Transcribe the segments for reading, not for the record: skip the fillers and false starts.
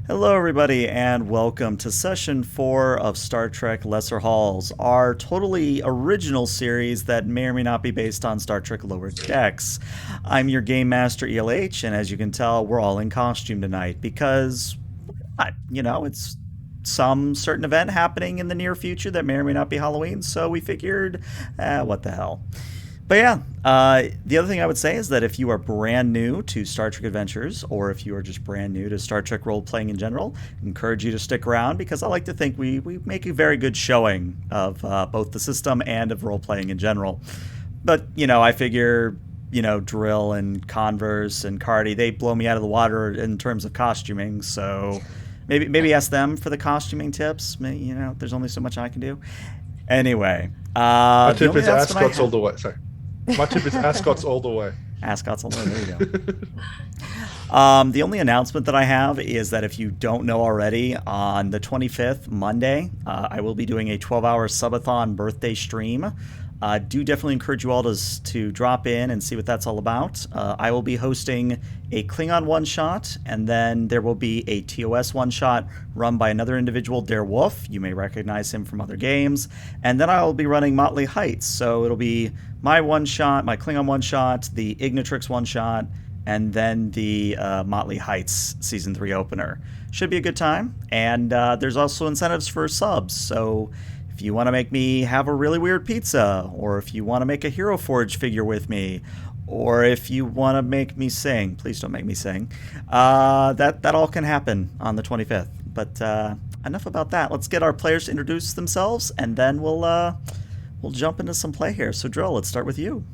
Hello, everybody, and welcome to Session 4 of Star Trek Lesser Halls, our totally original series that may or may not be based on Star Trek Lower Decks. I'm your Game Master, ELH, and as you can tell, we're all in costume tonight because, it's some certain event happening in the near future that may or may not be Halloween, so we figured, what the hell. But yeah, the other thing I would say is that if you are brand new to Star Trek Adventures, or if you are just brand new to Star Trek role playing in general, I encourage you to stick around because I like to think we make a very good showing of both the system and of role playing in general. But, I figure, Drill and Converse and Cardi, they blow me out of the water in terms of costuming, so maybe ask them for the costuming tips. There's only so much I can do. Anyway, My the tip only is announcement I ascots all have- the way. Sorry. My tip is ascots all the way. Ascots only. There you go. The only announcement that I have is that if you don't know already, on the 25th, Monday, I will be doing a 12-hour subathon birthday stream. Do definitely encourage you all to drop in and see what that's all about. I will be hosting a Klingon one-shot, and then there will be a TOS one-shot run by another individual, Dare Wolf. You may recognize him from other games. And then I will be running Motley Heights, so it'll be my one-shot, my Klingon one-shot, the Ignitrix one-shot, and then the Motley Heights Season 3 opener. Should be a good time, and there's also incentives for subs, so if you want to make me have a really weird pizza, or if you want to make a Hero Forge figure with me, or if you want to make me sing, please don't make me sing, that all can happen on the 25th. But enough about that. Let's get our players to introduce themselves, and then we'll jump into some play here. So Drill, let's start with you.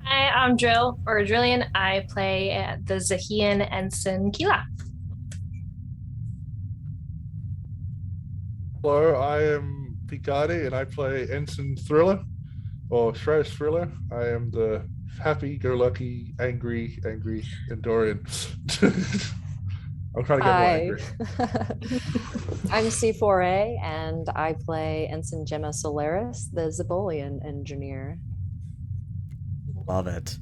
Hi, I'm Drill, or Drillian. I play the Zahian ensign Kila. Hello, I am Picardi and I play Ensign Thriller or Shreyas Thriller. I am the happy-go-lucky, angry Endorian. I'm trying to get more Hi. angry. I'm C4A and I play Ensign Gemma Solaris, the Zabolian engineer. Love it.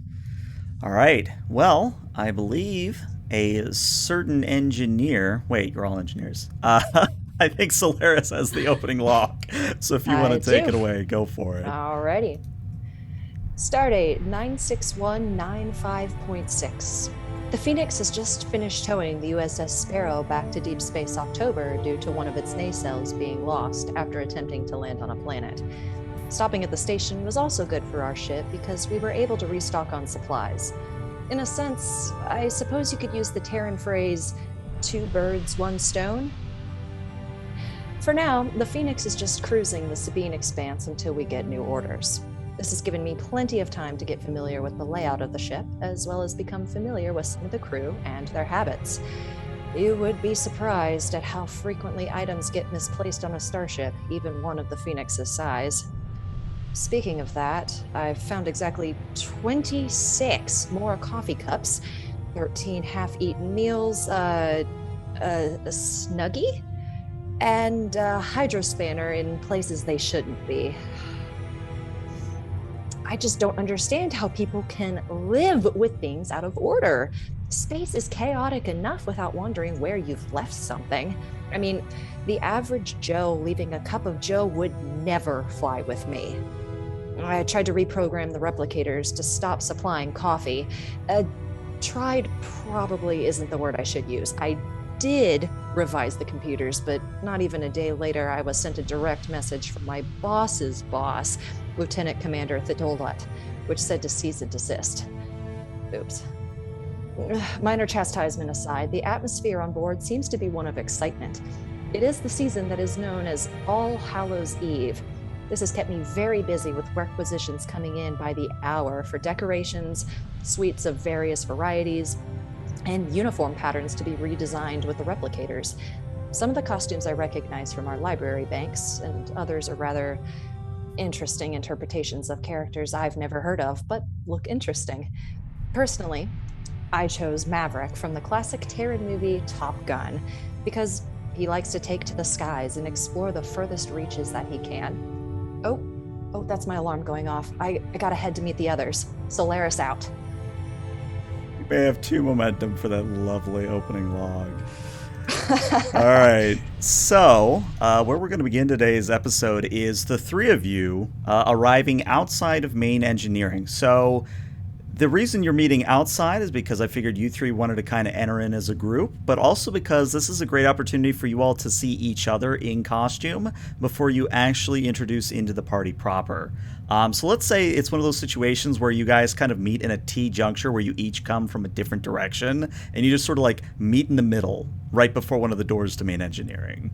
All right. Well, I believe a certain engineer. Wait, you're all engineers. I think Solaris has the opening lock. So if you want to take it away, go for it. Alrighty. Stardate 96195.6. The Phoenix has just finished towing the USS Sparrow back to Deep Space October due to one of its nacelles being lost after attempting to land on a planet. Stopping at the station was also good for our ship because we were able to restock on supplies. In a sense, I suppose you could use the Terran phrase, 2 birds, 1 stone. For now, the Phoenix is just cruising the Sabine Expanse until we get new orders. This has given me plenty of time to get familiar with the layout of the ship, as well as become familiar with some of the crew and their habits. You would be surprised at how frequently items get misplaced on a starship, even one of the Phoenix's size. Speaking of that, I've found exactly 26 more coffee cups, 13 half-eaten meals, a Snuggie, and a hydrospanner in places they shouldn't be. I just don't understand how people can live with things out of order. Space is chaotic enough without wondering where you've left something. I mean, the average Joe leaving a cup of Joe would never fly with me. I tried to reprogram the replicators to stop supplying coffee. Tried probably isn't the word I should use. I did revise the computers, but not even a day later, I was sent a direct message from my boss's boss, Lieutenant Commander Thitolat, which said to cease and desist. Oops. Minor chastisement aside, the atmosphere on board seems to be one of excitement. It is the season that is known as All Hallows Eve. This has kept me very busy with requisitions coming in by the hour for decorations, suites of various varieties, and uniform patterns to be redesigned with the replicators. Some of the costumes I recognize from our library banks, and others are rather interesting interpretations of characters I've never heard of, but look interesting. Personally, I chose Maverick from the classic Terran movie Top Gun, because he likes to take to the skies and explore the furthest reaches that he can. Oh, that's my alarm going off. I gotta head to meet the others. Solaris out. You may have 2 momentum for that lovely opening log. All right. So, where we're going to begin today's episode is the three of you arriving outside of main engineering. So, the reason you're meeting outside is because I figured you three wanted to kind of enter in as a group, but also because this is a great opportunity for you all to see each other in costume before you actually introduce into the party proper. So let's say it's one of those situations where you guys kind of meet in a T-juncture where you each come from a different direction, and you just sort of like meet in the middle right before one of the doors to main engineering.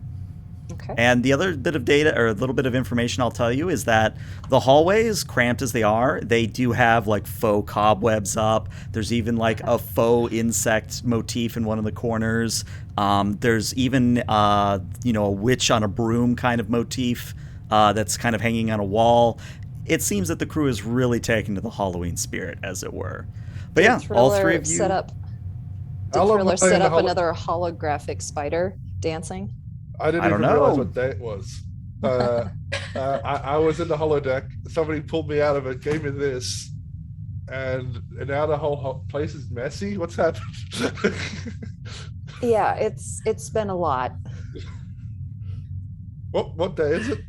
Okay. And the other bit of data, or a little bit of information I'll tell you, is that the hallways, cramped as they are, they do have like faux cobwebs up. There's even like a faux insect motif in one of the corners. There's even, a witch on a broom kind of motif that's kind of hanging on a wall. It seems that the crew is really taken to the Halloween spirit, as it were. But yeah, all three of you. Did Thriller set up another holographic spider dancing? I didn't even realize what day it was. I was in the holodeck. Somebody pulled me out of it, gave me this, and now the whole place is messy. What's happened? Yeah, it's been a lot. What day is it?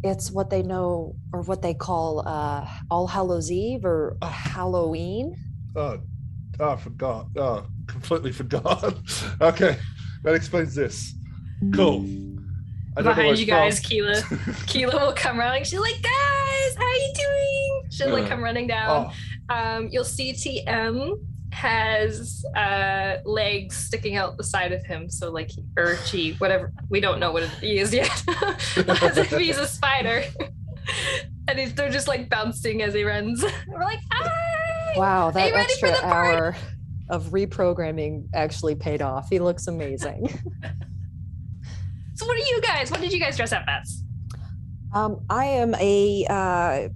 It's what they know, or what they call All Hallows Eve, or Halloween. I forgot. Completely forgot. Okay. That explains this. Cool. I don't Behind you guys, Keela will come running. She's like, guys, how are you doing? She'll like come running down. You'll see TM has legs sticking out the side of him. So like, or she, whatever, we don't know what he is yet. As if he's a spider. And they're just like bouncing as he runs. We're like, hi! Wow, that extra hour of reprogramming actually paid off. He looks amazing. So what did you guys dress up as? I'm a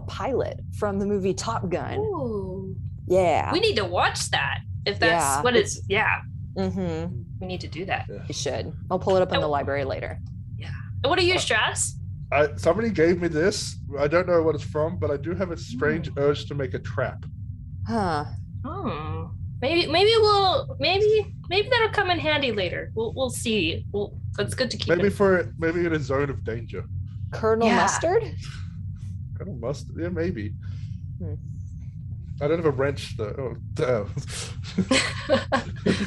pilot from the movie Top Gun. Ooh. Yeah. We need to watch that. If that's what it's, Mm-hmm. We need to do that. You should. I'll pull it up in the library later. Yeah. And what are you, Strauss? Somebody gave me this. I don't know what it's from, but I do have a strange urge to make a trap. Huh. Oh. Maybe that'll come in handy later. We'll see. It's good to keep maybe it. Maybe in a zone of danger. Colonel Mustard? Colonel Mustard? Yeah, maybe. I don't have a wrench though. Oh,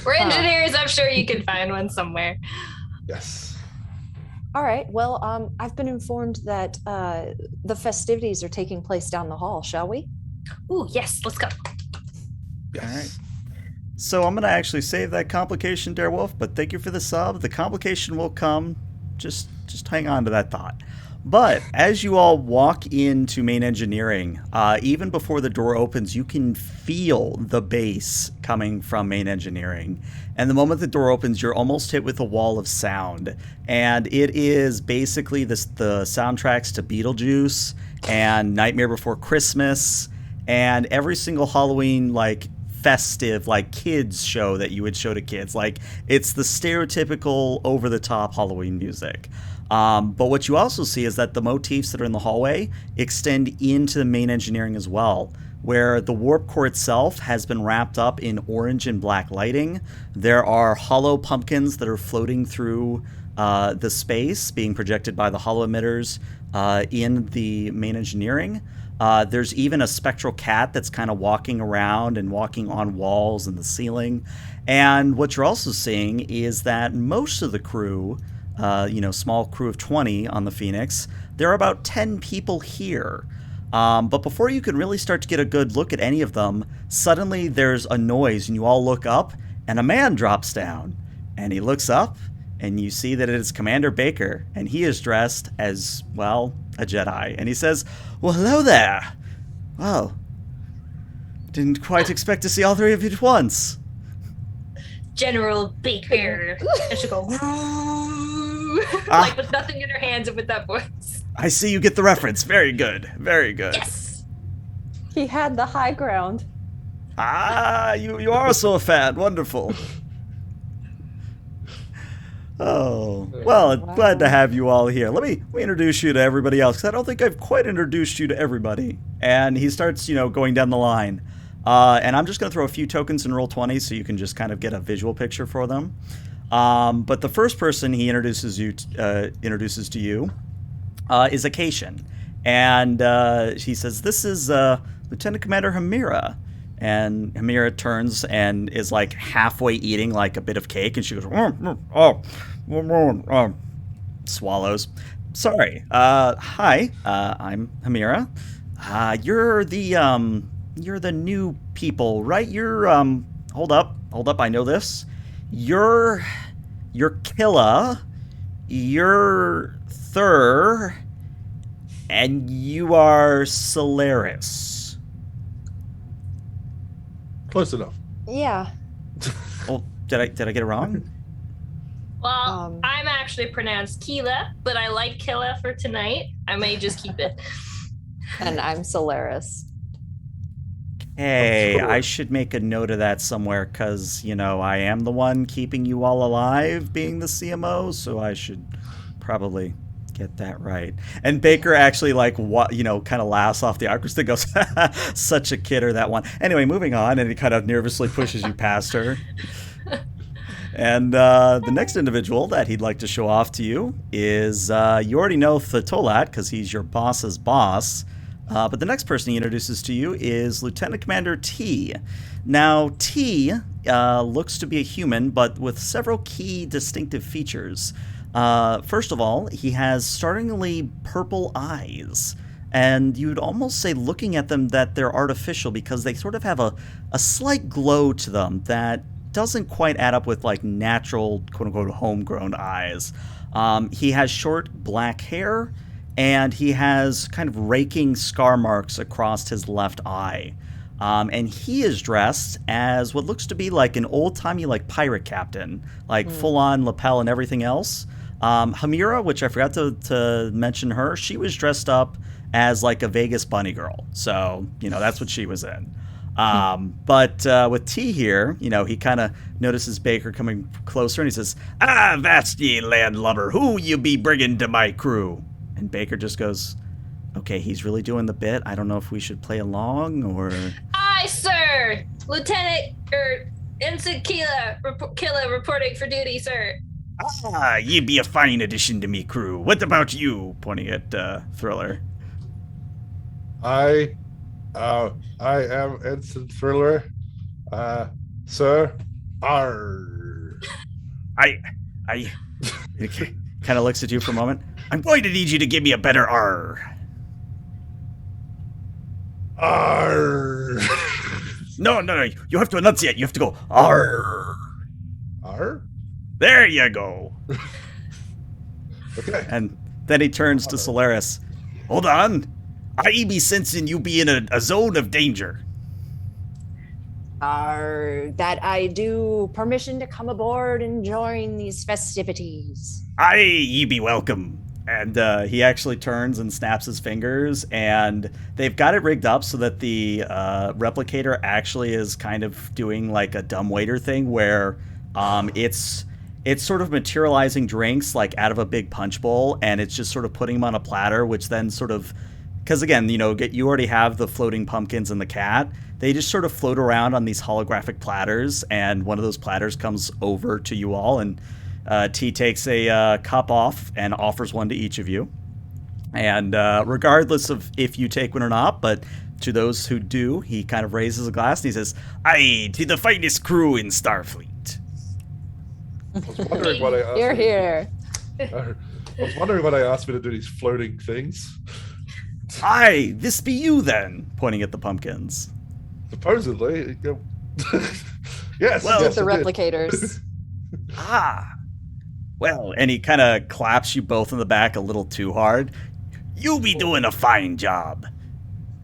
We're engineers. I'm sure you can find one somewhere. Yes. All right. Well, I've been informed that the festivities are taking place down the hall. Shall we? Ooh, yes. Let's go. Yes. All right. So I'm going to actually save that complication, Darewolf, but thank you for the sub. The complication will come. Just hang on to that thought. But as you all walk into main engineering, even before the door opens, you can feel the bass coming from main engineering. And the moment the door opens, you're almost hit with a wall of sound. And it is basically the soundtracks to Beetlejuice and Nightmare Before Christmas and every single Halloween, like, festive, like, kids show that you would show to kids. Like, it's the stereotypical over-the-top Halloween music. But what you also see is that the motifs that are in the hallway extend into the main engineering as well, where the warp core itself has been wrapped up in orange and black lighting. There are hollow pumpkins that are floating through the space, being projected by the hollow emitters in the main engineering. There's even a spectral cat that's kind of walking around and walking on walls and the ceiling. And what you're also seeing is that most of the crew, small crew of 20 on the Phoenix, there are about 10 people here. But before you can really start to get a good look at any of them, suddenly there's a noise and you all look up and a man drops down. And he looks up and you see that it is Commander Baker, and he is dressed as, well, a Jedi. And he says, "Well, hello there. Well, didn't quite expect to see all three of you at once." General Baker. And she'll go, like with nothing in her hands and with that voice. I see you get the reference. Very good. Very good. Yes. He had the high ground. You are also a fan. Wonderful. Oh, well, Wow. glad to have you all here. Let me introduce you to everybody else, because I don't think I've quite introduced you to everybody. And he starts, going down the line. And I'm just going to throw a few tokens and roll 20 so you can just kind of get a visual picture for them. But the first person he introduces to you is Acacian. And he says, "This is Lieutenant Commander Hamira." And Hamira turns and is like halfway eating like a bit of cake, and she goes, swallows. "Sorry. Hi. I'm Hamira. You're the new people, right? You're hold up. I know this. You're Killa. You're Thur, and you are Solaris." Close enough. Yeah. Oh, did I get it wrong? Well, I'm actually pronounced Keela, but I like Killa for tonight. I may just keep it. And I'm Solaris. Hey, I should make a note of that somewhere because, I am the one keeping you all alive being the CMO, so I should probably get that right. And Baker actually, kind of laughs off the awkward thing, goes, "Such a kidder, that one." Anyway, moving on, and he kind of nervously pushes you past her. And the next individual that he'd like to show off to you is, you already know Thatolat because he's your boss's boss. But the next person he introduces to you is Lieutenant Commander T. Now, T looks to be a human, but with several key distinctive features. First of all, he has startlingly purple eyes. And you'd almost say, looking at them, that they're artificial because they sort of have a slight glow to them that doesn't quite add up with like natural, quote-unquote, homegrown eyes. He has short black hair, and he has kind of raking scar marks across his left eye. And he is dressed as what looks to be like an old-timey pirate captain, full-on lapel and everything else. Hamira, which I forgot to mention her, she was dressed up as like a Vegas bunny girl. So, that's what she was in. But with T here, he kind of notices Baker coming closer, and he says, "Vast ye landlubber, who you be bringing to my crew?" And Baker just goes, "Okay, he's really doing the bit. I don't know if we should play along or..." "Aye, sir! Lieutenant, Ensign Killa reporting for duty, sir." "Ye be a fine addition to me crew. What about you?" Pointing at Thriller. I am Ensign Thriller. Sir, arr. I kind of looks at you for a moment. "I'm going to need you to give me a better R." Arr. No. You have to enunciate. You have to go, R. Arr? There you go. Okay. And then he turns to Solaris. "Hold on. I be sensing you be in a zone of danger." That I do. Permission to come aboard and join these festivities. "Aye, ye be welcome." And he actually turns and snaps his fingers, and they've got it rigged up so that the replicator actually is kind of doing like a dumbwaiter thing where it's sort of materializing drinks like out of a big punch bowl, and it's just sort of putting them on a platter, which then sort of, because again, you already have the floating pumpkins and the cat. They just sort of float around on these holographic platters, and one of those platters comes over to you all, and T takes a cup off and offers one to each of you. And regardless of if you take one or not, but to those who do, he kind of raises a glass and he says, "Aye, to the finest crew in Starfleet." I was wondering what I asked. You're here. I was wondering what I asked me to do these floating things. "Aye, this be you then," pointing at the pumpkins. Supposedly. Yes. Well, yes, The it did. replicators. Well, and he kind of claps you both in the back a little too hard. "You be doing a fine job."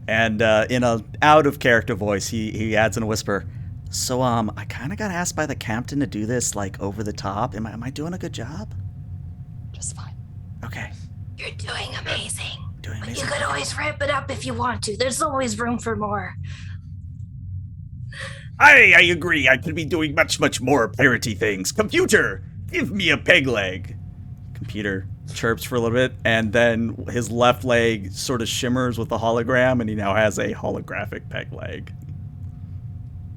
And in a out-of-character voice, he adds in a whisper, "So, I kind of got asked by the captain to do this, over the top. Am I doing a good job?" Just fine. Okay. "You're doing amazing. Doing But amazing. you could always ramp it up if you want to. There's always room for more." I agree. I could be doing much, much more piratey things. Computer, give me a peg leg. Computer chirps for a little bit, and then his left leg sort of shimmers with the hologram, and he now has a holographic peg leg.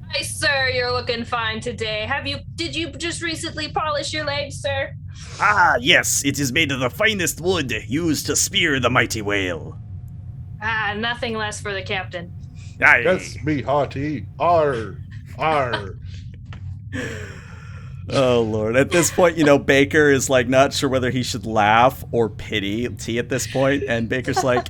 Hi, sir. You're looking fine today. Did you just recently polish your legs, sir? Ah, yes, it is made of the finest wood used to spear the mighty whale. Nothing less for the captain. Aye. That's me, hearty. R. Oh, Lord. At this point, Baker is, not sure whether he should laugh or pity T at this point, and Baker's like,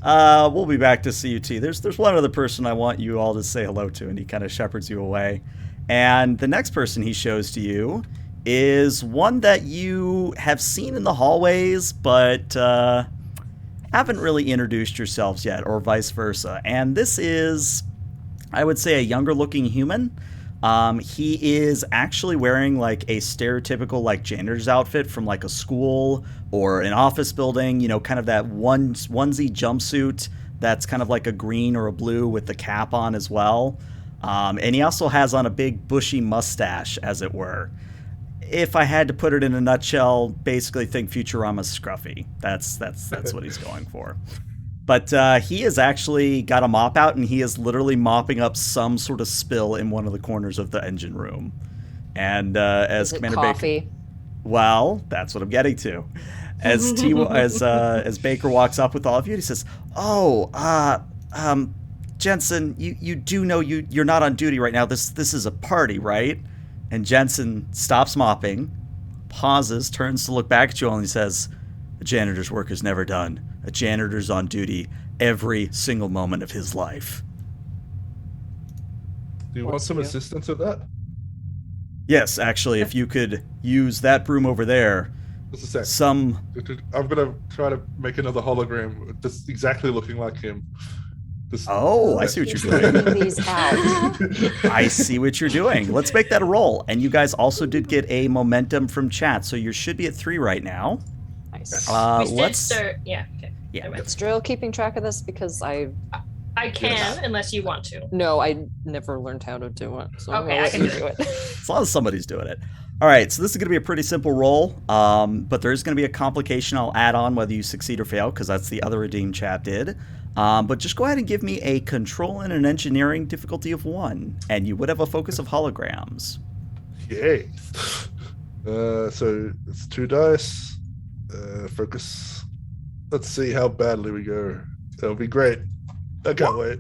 we'll be back to see you, T. There's one other person I want you all to say hello to, and he kind of shepherds you away. And the next person he shows to you is one that you have seen in the hallways, but haven't really introduced yourselves yet, or vice versa. And this is, I would say, a younger-looking human. He is actually wearing a stereotypical janitor's outfit from a school or an office building, kind of that onesie jumpsuit that's kind of like a green or a blue with the cap on as well. And he also has on a big bushy mustache, as it were. If I had to put it in a nutshell, basically think Futurama's Scruffy. That's what he's going for. But he has actually got a mop out, and he is literally mopping up some sort of spill in one of the corners of the engine room. And as Commander coffee? Baker, well, that's what I'm getting to. As Baker walks up with all of you, he says, Jensen, you do know you're not on duty right now. This is a party, right?" And Jensen stops mopping, pauses, turns to look back at you all, and he says, "A janitor's work is never done. A janitor's on duty every single moment of his life." Do you want some assistance with that? Yes, actually, if you could use that broom over there. Just a sec. I'm gonna try to make another hologram that's exactly looking like him. I see what you're doing. These out. I see what you're doing. Let's make that a roll. And you guys also did get a momentum from chat, so you should be at 3 right now. Nice. We did start. Yeah. Okay. Yeah. Is Drill keeping track of this? Because I can, unless you want to. No, I never learned how to do it. So Okay, I can do it. As long as somebody's doing it. All right, so this is going to be a pretty simple roll, but there is going to be a complication I'll add on whether you succeed or fail, because that's the other redeemed chat did. But just go ahead and give me a control and an engineering difficulty of 1, and you would have a focus of holograms. Yay. So it's 2 dice. Focus. Let's see how badly we go. That'll be great. I can't wait.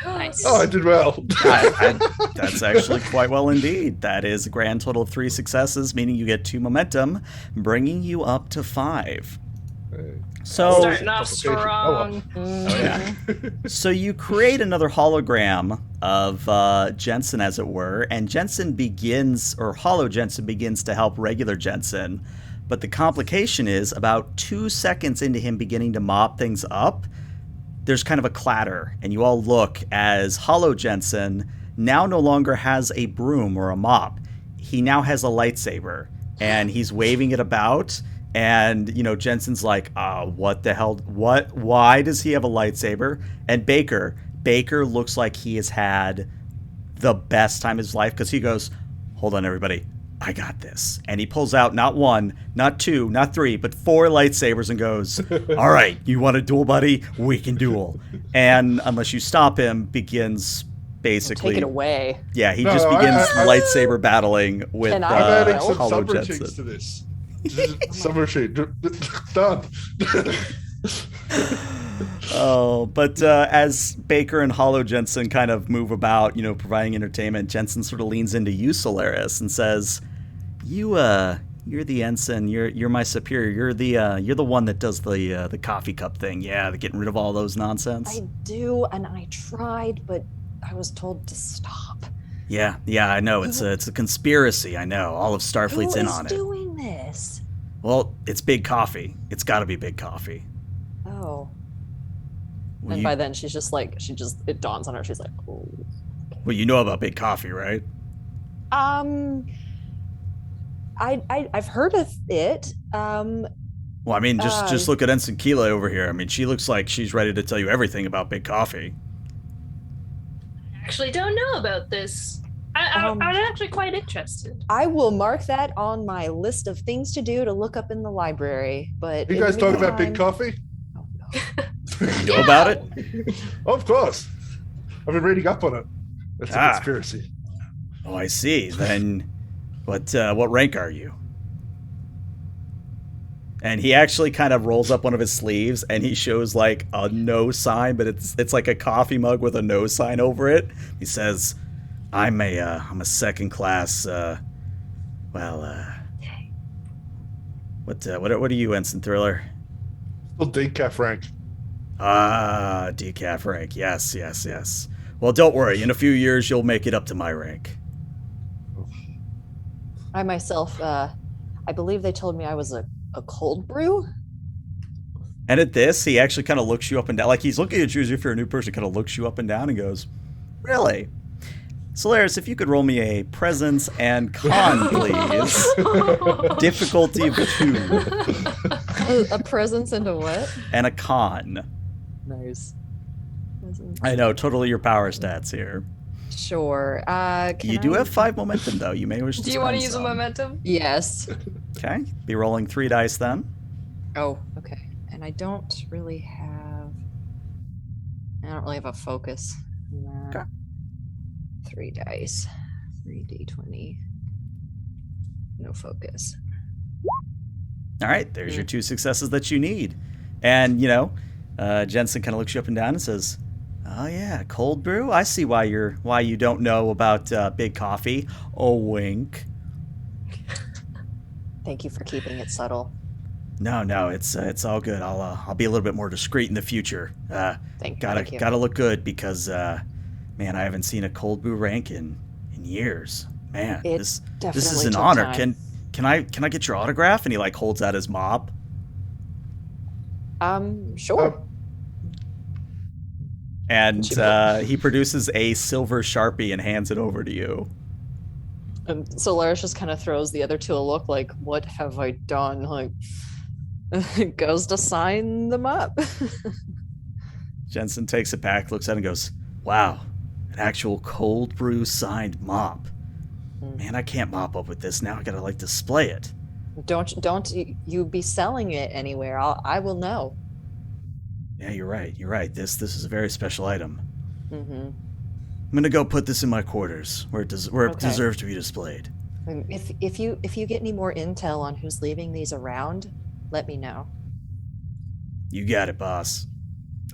Nice. Oh, I did well. That's actually quite well indeed. That is a grand total of 3 successes, meaning you get 2 momentum, bringing you up to 5. So starting off strong. Oh yeah. So you create another hologram of Jensen, as it were, and Hollow Jensen begins to help regular Jensen. But the complication is, about 2 seconds into him beginning to mop things up, there's kind of a clatter, and you all look as Hollow Jensen now no longer has a broom or a mop. He now has a lightsaber, and he's waving it about. And, Jensen's like, what the hell? What? Why does he have a lightsaber? And Baker looks like he has had the best time of his life, because he goes, "Hold on, everybody. I got this." And he pulls out not 1, not 2, not 3, but 4 lightsabers and goes, "All right, you want to duel, buddy? We can duel." And unless you stop him, begins basically... Take it away. Yeah, he just begins lightsaber battling with I'm adding some Hollow subroutines Jensen. to this. Subroutine. Done. But as Baker and Hollow Jensen kind of move about, providing entertainment, Jensen sort of leans into you, Solaris, and says, you're the ensign. You're my superior. You're the one that does the coffee cup thing. Yeah, the getting rid of all those nonsense. I do, and I tried, but I was told to stop. Yeah, I know. It's a conspiracy. I know. All of Starfleet's in on it. Who is doing this? Well, it's Big Coffee. It's got to be Big Coffee. Oh. And by then she's just like, it dawns on her. She's like, "Oh." Well, you know about Big Coffee, right? I've heard of it. Well, I mean, just look at Ensign Keela over here. I mean, she looks like she's ready to tell you everything about Big Coffee. I actually don't know about this. I'm actually quite interested. I will mark that on my list of things to do to look up in the library. But You guys talk about Big Coffee? Oh, no. You know about it? Of course. I've been reading up on it. It's a conspiracy. Oh, I see. Then, what rank are you? And he actually kind of rolls up one of his sleeves, and he shows like a no sign, but it's like a coffee mug with a no sign over it. He says, "I'm a second class. What are you, Ensign Thriller?" Still decaf rank. Ah, decaf rank. Yes. Well, don't worry. In a few years, you'll make it up to my rank. I myself, I believe they told me I was a cold brew. And at this, he actually kind of looks you up and down. Like he's looking at you as if you're a new person, kind of looks you up and down and goes, "Really? Solaris, if you could roll me a presence and con, please. Difficulty of 2. A presence and a what? And a con. Nice. I know, totally your power stats here. Sure. You do have 5 momentum, though. You may wish to Do you want to spend use a some. momentum? Yes. Okay. Be rolling 3 dice then. Oh, okay. And I don't really have a focus. Okay. 3 dice. 3d20. No focus. All right. There's your 2 successes that you need. And, Jensen kind of looks you up and down and says, "Oh yeah, cold brew. I see why you don't know about big coffee." Oh, wink. Thank you for keeping it subtle. No, it's all good. I'll be a little bit more discreet in the future. Thank you. Gotta look good because man, I haven't seen a cold brew rank in years. Man, this is an honor. Time. Can I get your autograph? And he like holds out his mop. Sure. And he produces a silver Sharpie and hands it over to you. Solaris just kind of throws the other 2 a look like, "What have I done?" Like, goes to sign them up. Jensen takes it back, looks at it and goes, "Wow, an actual cold brew signed mop. Man, I can't mop up with this now. I gotta like display it." Don't you be selling it anywhere. I will know. Yeah, you're right. This is a very special item. Mm-hmm. I'm gonna go put this in my quarters where it deserves to be displayed. If you get any more intel on who's leaving these around, let me know. You got it, boss.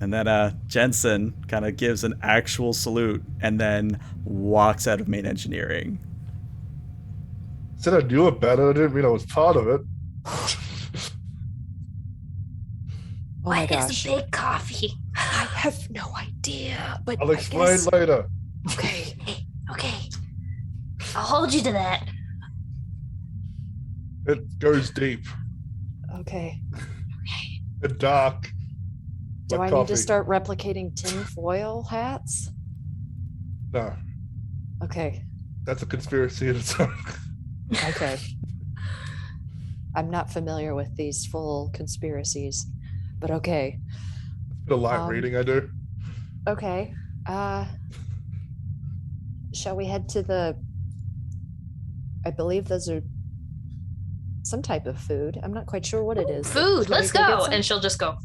And then Jensen kind of gives an actual salute and then walks out of main engineering. Said I knew it better. I didn't mean I was part of it. Oh my gosh. Why is big coffee? I have no idea, but I'll explain later. Okay. Okay. I'll hold you to that. It goes deep Okay. and dark. Do like I need coffee. to start replicating tinfoil hats? No, Okay. that's a conspiracy in its own. Okay. I'm not familiar with these full conspiracies, but okay. The light reading I do. Okay. Shall we head to I believe those are some type of food. I'm not quite sure what it is. Food. Shall we Let's get go. some? And she'll just go.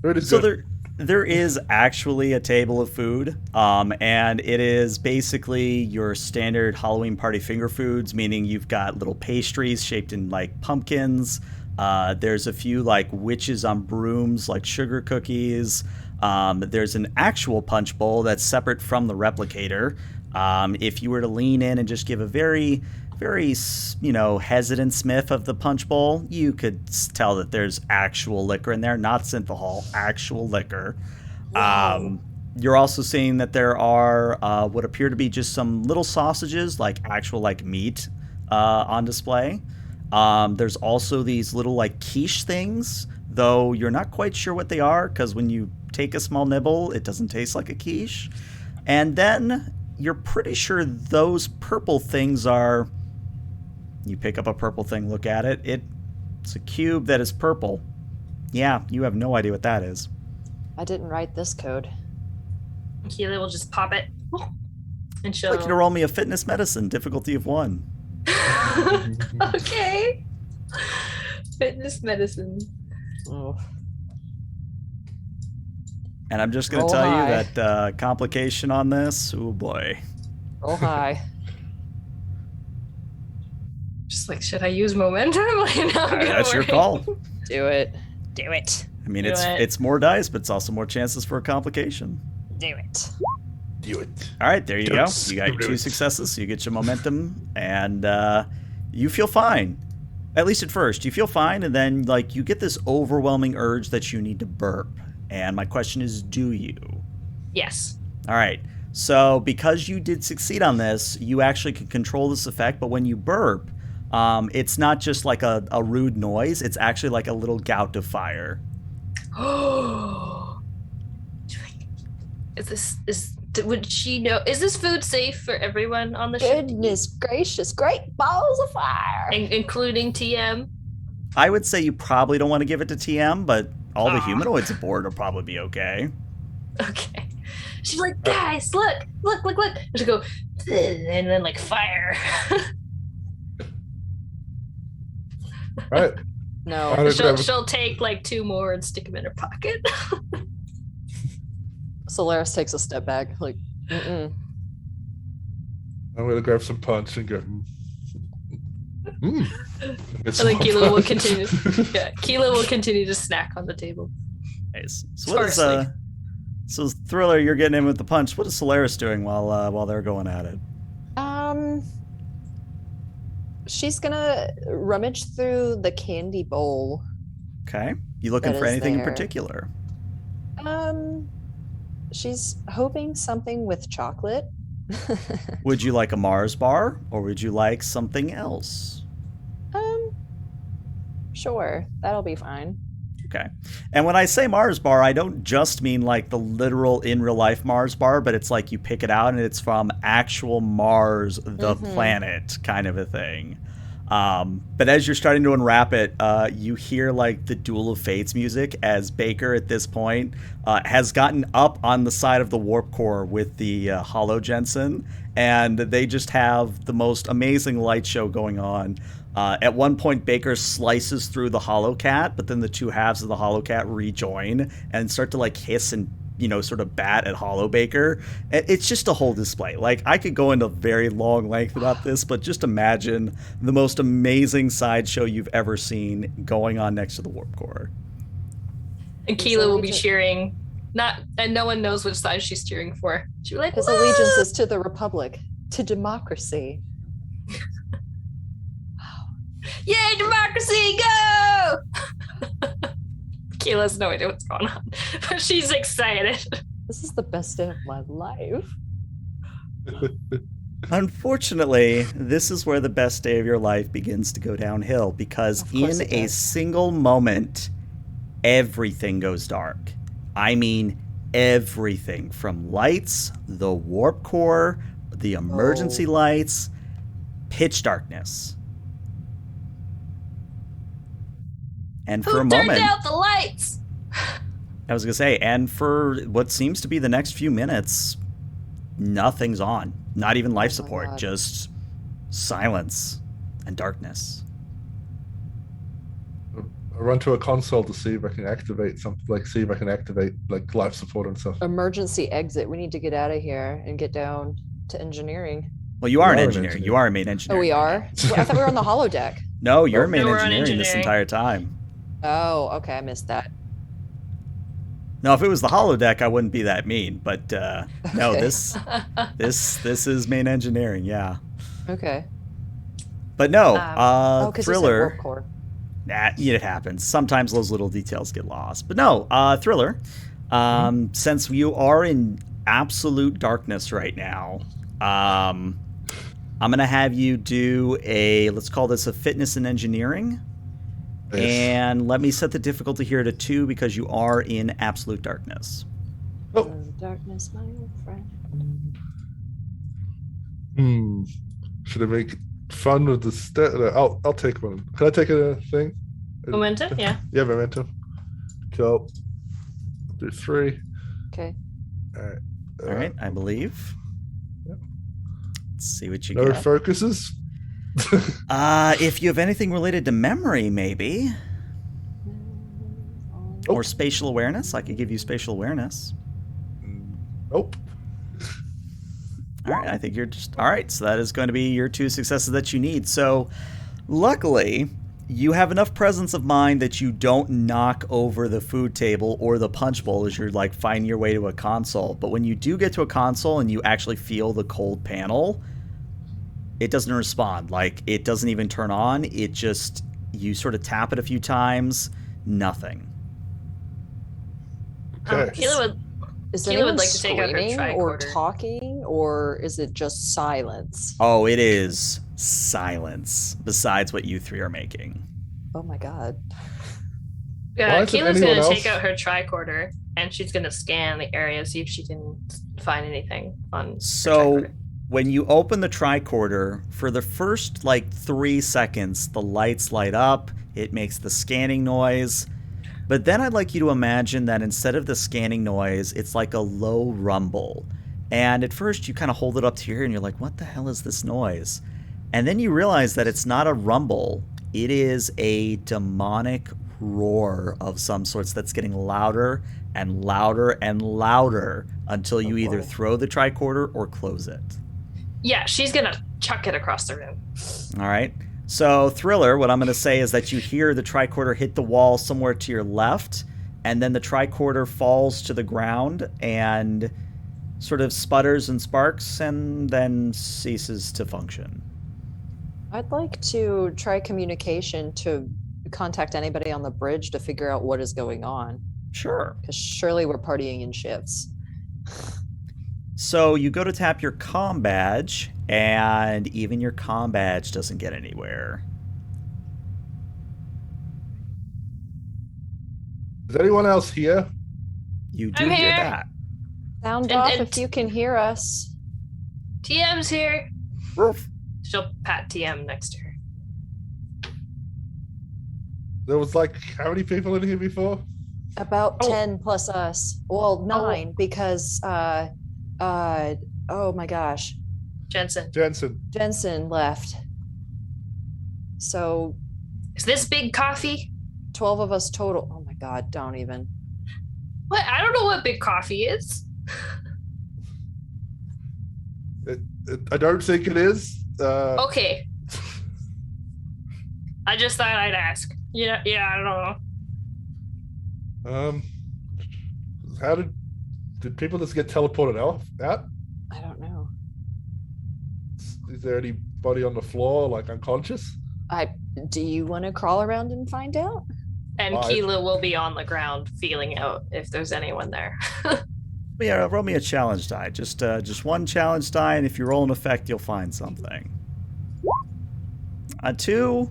Food is So good. there is actually a table of food, and it is basically your standard Halloween party finger foods, meaning you've got little pastries shaped in like pumpkins. There's a few like witches on brooms, like sugar cookies. There's an actual punch bowl that's separate from the replicator. If you were to lean in and just give a very hesitant sniff of the punch bowl, you could tell that there's actual liquor in there, not synthahol, actual liquor. You're also seeing that there are what appear to be just some little sausages, like actual like meat, on display. There's also these little like quiche things, though you're not quite sure what they are because when you take a small nibble, it doesn't taste like a quiche. And then you're pretty sure those purple things are. You pick up a purple thing, look at it. It's a cube that is purple. Yeah, you have no idea what that is. I didn't write this code. Keely will just pop it. And she'll. I'd like you to roll me a fitness medicine, difficulty of 1. Okay. Fitness medicine. Oh. And I'm just going to Roll tell high. you that complication on this, oh boy. Roll high. Just like, should I use momentum? Like, no, I'm gonna That's your worry. call. Do it. Do it. I mean, Do it. it's more dice, but it's also more chances for a complication. Do it. Do it. All right, there you go. Yes, You got your do 2 it. successes, so you get your momentum, and you feel fine. At least at first, you feel fine, and then like you get this overwhelming urge that you need to burp. And my question is, do you? Yes. All right. So because you did succeed on this, you actually can control this effect. But when you burp, it's not just like a rude noise. It's actually like a little gout of fire. Would she know? Is this food safe for everyone on the ship? Goodness gracious, great balls of fire. Including TM? I would say you probably don't want to give it to TM, but all the Aw. humanoids aboard will probably be okay. Okay. She's like, guys, look. And she'll go, and then like fire. Right. No. I don't- She'll take like 2 more and stick them in her pocket. Solaris takes a step back, like, mm-mm. I'm gonna grab some punch and go. And And then Keela will continue. Yeah, Keela will continue to snack on the table. Nice. So what is Sparsely. so Thriller, you're getting in with the punch. What is Solaris doing while they're going at it? She's gonna rummage through the candy bowl. Okay. You looking That for is anything in there. particular? She's hoping something with chocolate. Would you like a Mars bar, or would you like something else? Sure, that'll be fine. Okay. And when I say Mars bar, I don't just mean like the literal in real life Mars bar, but it's like you pick it out and it's from actual Mars, the planet kind of a thing. But as you're starting to unwrap it, you hear like the Duel of Fates music as Baker at this point has gotten up on the side of the warp core with the Hollow Jensen, and they just have the most amazing light show going on. At one point, Baker slices through the Hollow Cat, but then the 2 halves of the Hollow Cat rejoin and start to like hiss and sort of bat at Hollow Baker. It's just a whole display. Like, I could go into very long length about this, but just imagine the most amazing sideshow you've ever seen going on next to the warp core. And Keela will be cheering. And no one knows which side she's cheering for. She'll be like, His "Whoa!" allegiance is to the Republic, to democracy. Yay, democracy, go! Keela has no idea what's going on, but she's excited. This is the best day of my life. Unfortunately, this is where the best day of your life begins to go downhill, because Of course in it a does. single moment, everything goes dark. I mean, everything from lights, the warp core, the emergency lights, pitch darkness. And for Who a turned moment, out the lights? I was going to say, and for what seems to be the next few minutes, nothing's on. Not even life Oh my support, God. just silence and darkness. I run to a console to see if I can activate something, like life support and stuff. Emergency exit. We need to get out of here and get down to engineering. Well, you are an an engineer. engineer. You are a main engineer. Oh, we are? Well, I thought we were on the holodeck. No, you're No, main we're on engineering this engineering. entire time. Oh, okay. I missed that. No, if it was the holodeck, I wouldn't be that mean. But no, Okay. this is main engineering. Yeah. Okay. But no, Oh, because you said Thriller. warp core. Nah, it happens. Sometimes those little details get lost. But no, Thriller, since you are in absolute darkness right now, I'm going to have you do let's call this a fitness and engineering. Yes. And let me set the difficulty here to 2 because you are in absolute darkness. Oh. Darkness, my old friend. Should I make fun with the I'll take one. Can I take a thing? Momentum, yeah. Yeah, momentum. Go. Do 3. Okay. All right. All right, I believe. Yep. Let's see what you No got. focuses. If you have anything related to memory, maybe. Or spatial awareness. I could give you spatial awareness. Nope. All right, I think you're just... All right, so that is going to be your 2 successes that you need. So, luckily, you have enough presence of mind that you don't knock over the food table or the punch bowl as you're, like, finding your way to a console. But when you do get to a console and you actually feel the cold panel, it doesn't respond. Like, it doesn't even turn on. It just... You sort of tap it a few times, nothing. Okay. Is Keela anyone would like to take out her screaming or tricorder. talking, or is it just silence? Oh, it is silence, besides what you 3 are making. Oh my god. Why isn't Keela's anyone going to else- take out her tricorder, and she's going to scan the area, see if she can find anything on her So, tricorder. when you open the tricorder, for the first, 3 seconds, the lights light up, it makes the scanning noise. But then I'd like you to imagine that instead of the scanning noise, it's like a low rumble. And at first, you kind of hold it up to your ear, and you're like, what the hell is this noise? And then you realize that it's not a rumble. It is a demonic roar of some sorts that's getting louder and louder and louder until you either throw the tricorder or close it. Yeah, she's going to chuck it across the room. All right. So, Thriller, what I'm going to say is that you hear the tricorder hit the wall somewhere to your left, and then the tricorder falls to the ground and sort of sputters and sparks and then ceases to function. I'd like to try communication to contact anybody on the bridge to figure out what is going on. Sure. Because surely we're partying in shifts. So you go to tap your comm badge, and even your comm badge doesn't get anywhere. Is anyone else here? You do I'm hear here. that. Sound And- off and- if you can hear us. TM's here. Roof. She'll pat TM next to her. There was how many people in here before? About Oh. 10 plus us. Well, 9 because oh my gosh, Jensen. Jensen left. So Is this big coffee? 12 of us total. Oh my god, don't even. What? I don't know what big coffee is. I don't think it is. Okay. I just thought I'd ask. Yeah, I don't know. How did people just get teleported out? I don't know. Is there anybody on the floor unconscious? Do you want to crawl around and find out? And Five. Keela will be on the ground feeling out if there's anyone there. Yeah, roll me a challenge die. Just one challenge die, and if you roll an effect, you'll find something. A 2,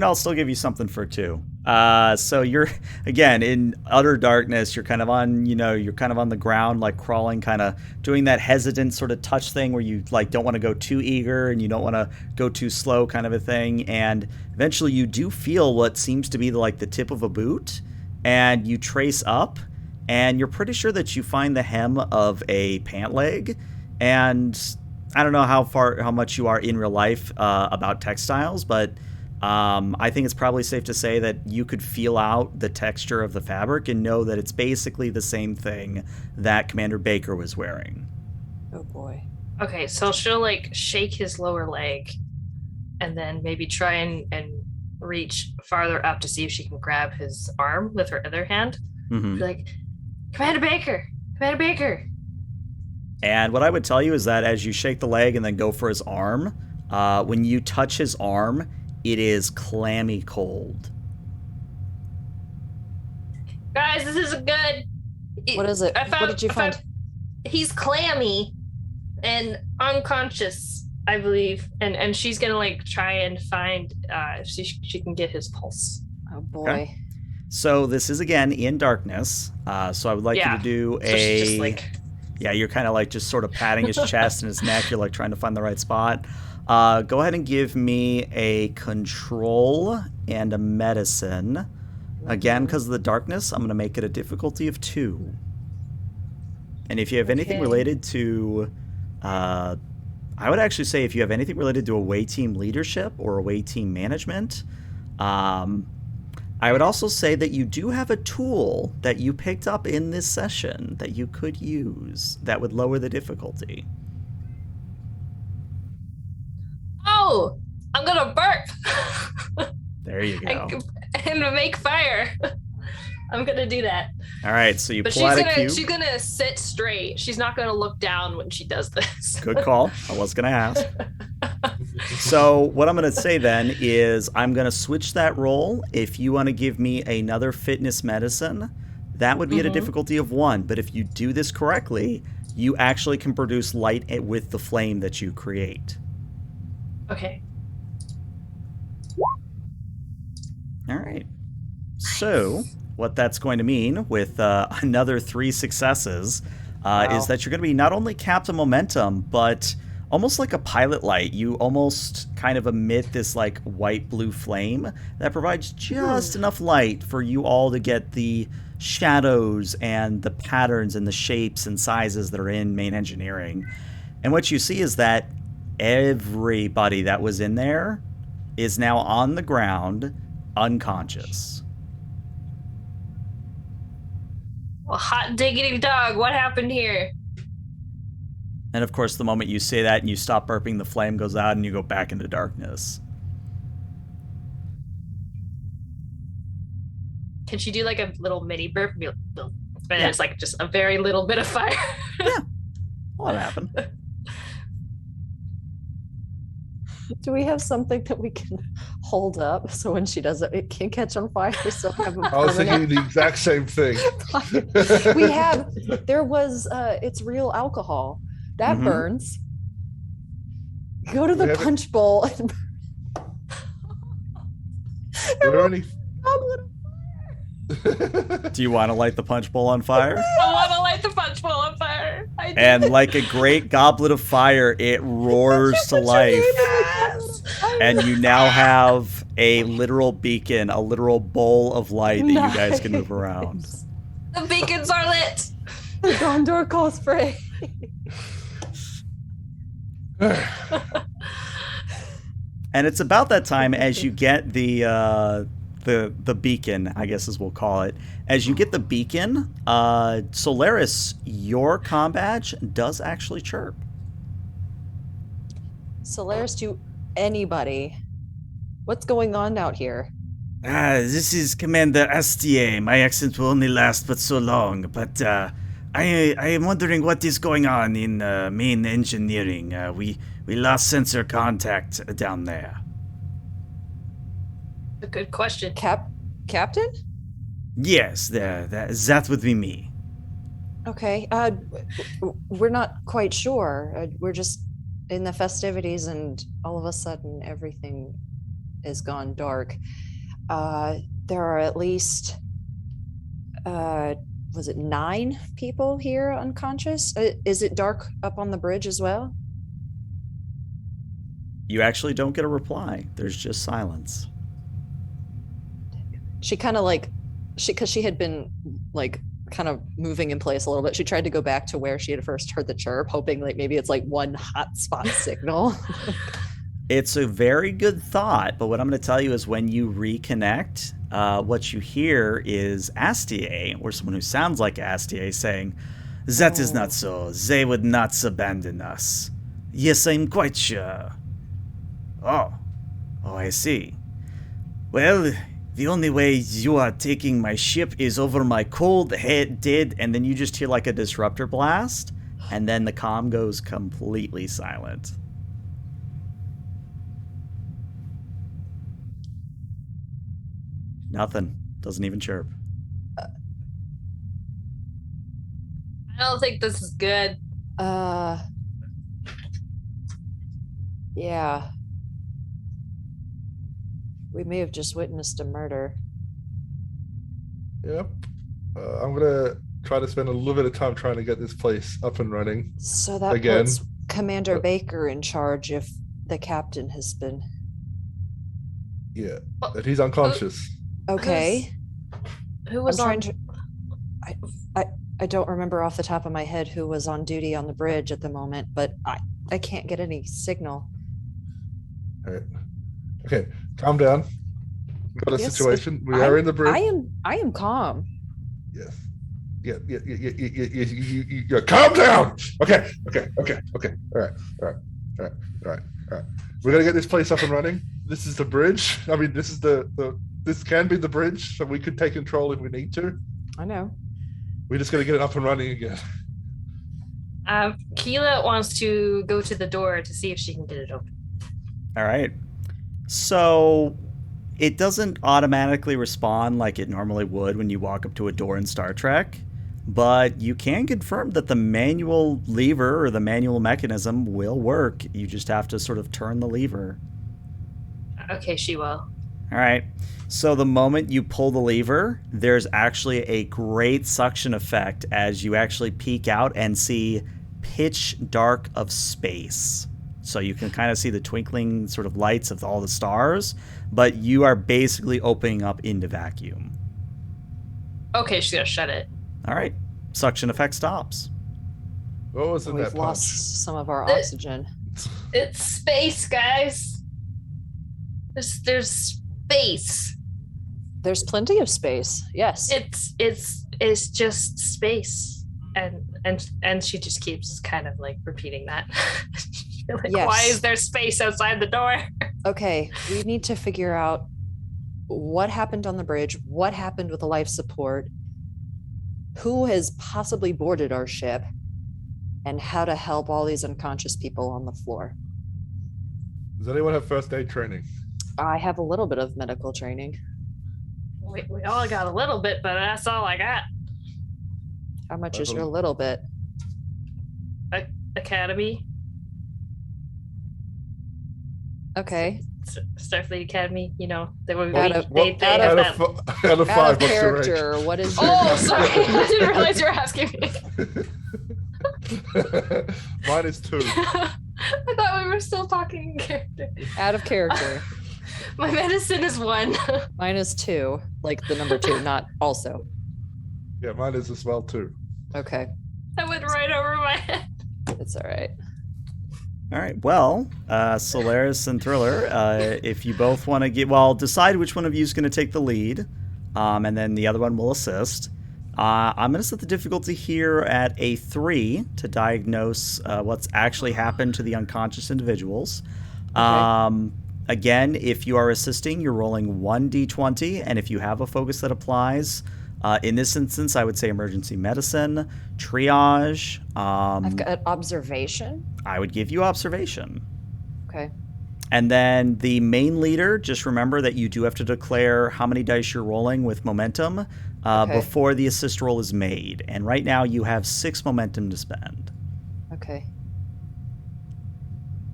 I'll still give you something for 2. So you're again in utter darkness. You're kind of on, you're kind of on the ground, crawling, kind of doing that hesitant sort of touch thing where you don't want to go too eager and you don't want to go too slow, kind of a thing. And eventually, you do feel what seems to be the tip of a boot, and you trace up, and you're pretty sure that you find the hem of a pant leg. And I don't know how much you are in real life about textiles, but I think it's probably safe to say that you could feel out the texture of the fabric and know that it's basically the same thing that Commander Baker was wearing. Oh boy. Okay, so she'll shake his lower leg and then maybe try and reach farther up to see if she can grab his arm with her other hand. Mm-hmm. Be like, Commander Baker! Commander Baker! And what I would tell you is that as you shake the leg and then go for his arm, when you touch his arm, it is clammy cold. Guys, this isn't good. What is it? What did you find? He's clammy and unconscious, I believe. And she's gonna try and find if she can get his pulse. Oh boy. Okay. So this is again in darkness. So I would like you to do So she's a... just Yeah, you're kind of just sort of patting his chest and his neck. You're trying to find the right spot. Go ahead and give me a control and a medicine. Again, because of the darkness, I'm going to make it a difficulty of 2. And if you have anything Okay. related to... I would actually say if you have anything related to away team leadership or away team management, I would also say that you do have a tool that you picked up in this session that you could use that would lower the difficulty. Oh, I'm gonna burp. There you go. And make fire. I'm gonna do that. All right, so you But pull out a cube. she's gonna sit straight. She's not gonna look down when she does this. Good call. I was going to ask. So what I'm going to say then is I'm going to switch that roll. If you want to give me another fitness medicine, that would be at a difficulty of 1. But if you do this correctly, you actually can produce light with the flame that you create. Okay. All right. So what that's going to mean with another 3 successes is that you're going to be not only Captain Momentum, but almost like a pilot light. You almost kind of emit this like white-blue flame that provides just enough light for you all to get the shadows and the patterns and the shapes and sizes that are in main engineering. And what you see is that everybody that was in there is now on the ground, unconscious. Well, hot diggity dog, what happened here? And of course, the moment you say that and you stop burping, the flame goes out and you go back into darkness. Can she do like a little mini burp? But it's like just a very little bit of fire. Yeah. Well, that happened. Do we have something that we can hold up so when she does it, it can catch on fire? So have a I was thinking the exact same thing. We have, there was, it's real alcohol. That burns. Go to the punch bowl. And Are there any... Do you want to light the punch bowl on fire? I want to light the punch bowl on fire. And like a great goblet of fire, it roars to life. And you now have a literal beacon, a literal bowl of light that you guys can move around. The beacons are lit. The Gondor cosplay. And it's about that time as you get the beacon, I guess as we'll call it. As you get the beacon, Solaris, your comm badge does actually chirp. Solaris, to anybody, what's going on out here? This is Commander Astier. My accent will only last but so long, but I am wondering what is going on in main engineering. We lost sensor contact down there. A good question. Captain? Yes, that would be me. Okay. We're not quite sure. We're just in the festivities, and all of a sudden, everything is gone dark. There are at least, was it 9 people here unconscious? Is it dark up on the bridge as well? You actually don't get a reply. There's just silence. She kind of like, because she had been like kind of moving in place a little bit. She tried to go back to where she had first heard the chirp, hoping like maybe it's like one hotspot signal. It's a very good thought, but what I'm going to tell you is when you reconnect, what you hear is Astier, or someone who sounds like Astier, saying, "That is not so. They would not abandon us. Yes, I'm quite sure." Oh, I see. Well, the only way you are taking my ship is over my cold head dead, and then you just hear like a disruptor blast, and then the comm goes completely silent. Nothing. Doesn't even chirp. I don't think this is good. Yeah. We may have just witnessed a murder. Yep. I'm gonna try to spend a little bit of time trying to get this place up and running. So that Again. puts Commander Baker in charge if the captain has been... Yeah, but he's unconscious. Okay. Who was I'm on? trying to... I don't remember off the top of my head who was on duty on the bridge at the moment, but I can't get any signal. All right. Okay, calm down. got a Yes, situation. We are in the bridge. I am calm. Yes. Yeah. Calm down. Okay. All right. We're gonna get this place up and running. This is the bridge. I mean, this is this can be the bridge, so we could take control if we need to. I know. We're just gonna get it up and running again. Keela wants to go to the door to see if she can get it open. All right. So it doesn't automatically respond like it normally would when you walk up to a door in Star Trek, but you can confirm that the manual lever or the manual mechanism will work. You just have to sort of turn the lever. Okay, she will. All right. So the moment you pull the lever, there's actually a great suction effect as you actually peek out and see pitch dark of space. So you can kind of see the twinkling sort of lights of all the stars, but you are basically opening up into vacuum. Okay, she's gonna shut it. All right. Suction effect stops. What was in We've that punch? lost some of our oxygen. It's space, guys. There's space. There's plenty of space. Yes. It's just space, and she just keeps kind of like repeating that. Like, Yes. why is there space outside the door? Okay, we need to figure out what happened on the bridge, what happened with the life support, who has possibly boarded our ship, and how to help all these unconscious people on the floor. Does anyone have first aid training? I have a little bit of medical training. We all got a little bit, but that's all I got. How much is your little bit? Academy, Okay. Starfleet Academy. You know, they have Out that. of Out five, of what's your range? character, what is your Oh, sorry, I didn't realize you were asking me. Mine is 2. I thought we were still talking in character. out of character? My medicine is 1. Mine is 2, like the number 2, not also. Yeah, mine is as well 2. Okay, That went right over my head. it's all right. All right. Well, Solaris and Thriller, if you both want to decide which one of you is going to take the lead, and then the other one will assist. I'm going to set the difficulty here at a 3 to diagnose what's actually happened to the unconscious individuals. Okay. Again, if you are assisting, you're rolling 1d20, and if you have a focus that applies, in this instance, I would say emergency medicine, triage. I've got observation. I would give you observation. Okay. And then the main leader, just remember that you do have to declare how many dice you're rolling with momentum before the assist roll is made. And right now you have 6 momentum to spend. Okay.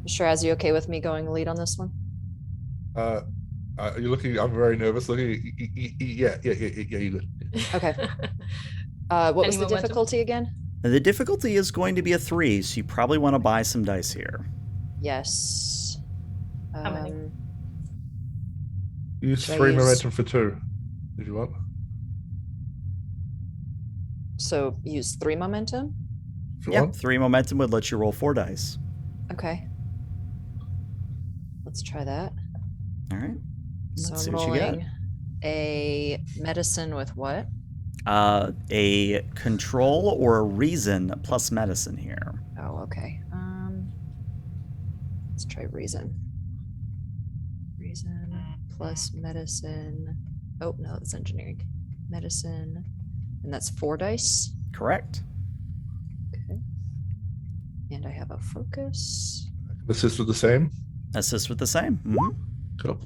Shiraz, you okay with me going lead on this one? You're looking. I'm very nervous. Looking. Yeah. You're good. Okay. What was Any the momentum? difficulty again? The difficulty is going to be a 3, so you probably want to buy some dice here. Yes. How many? Use Should I 3 use- momentum for 2, if you want. So use 3 momentum? If you Yeah, want. 3 momentum would let you roll 4 dice. Okay. Let's try that. All right. So Let's see I'm what you got. rolling a medicine with what? A control or a reason plus medicine here. Oh, okay. Let's try reason. Reason plus medicine. Oh no, that's engineering. Medicine, and that's 4 dice. Correct. Okay. And I have a focus. Assist with the same. Assist with the same. Mhm. Cool.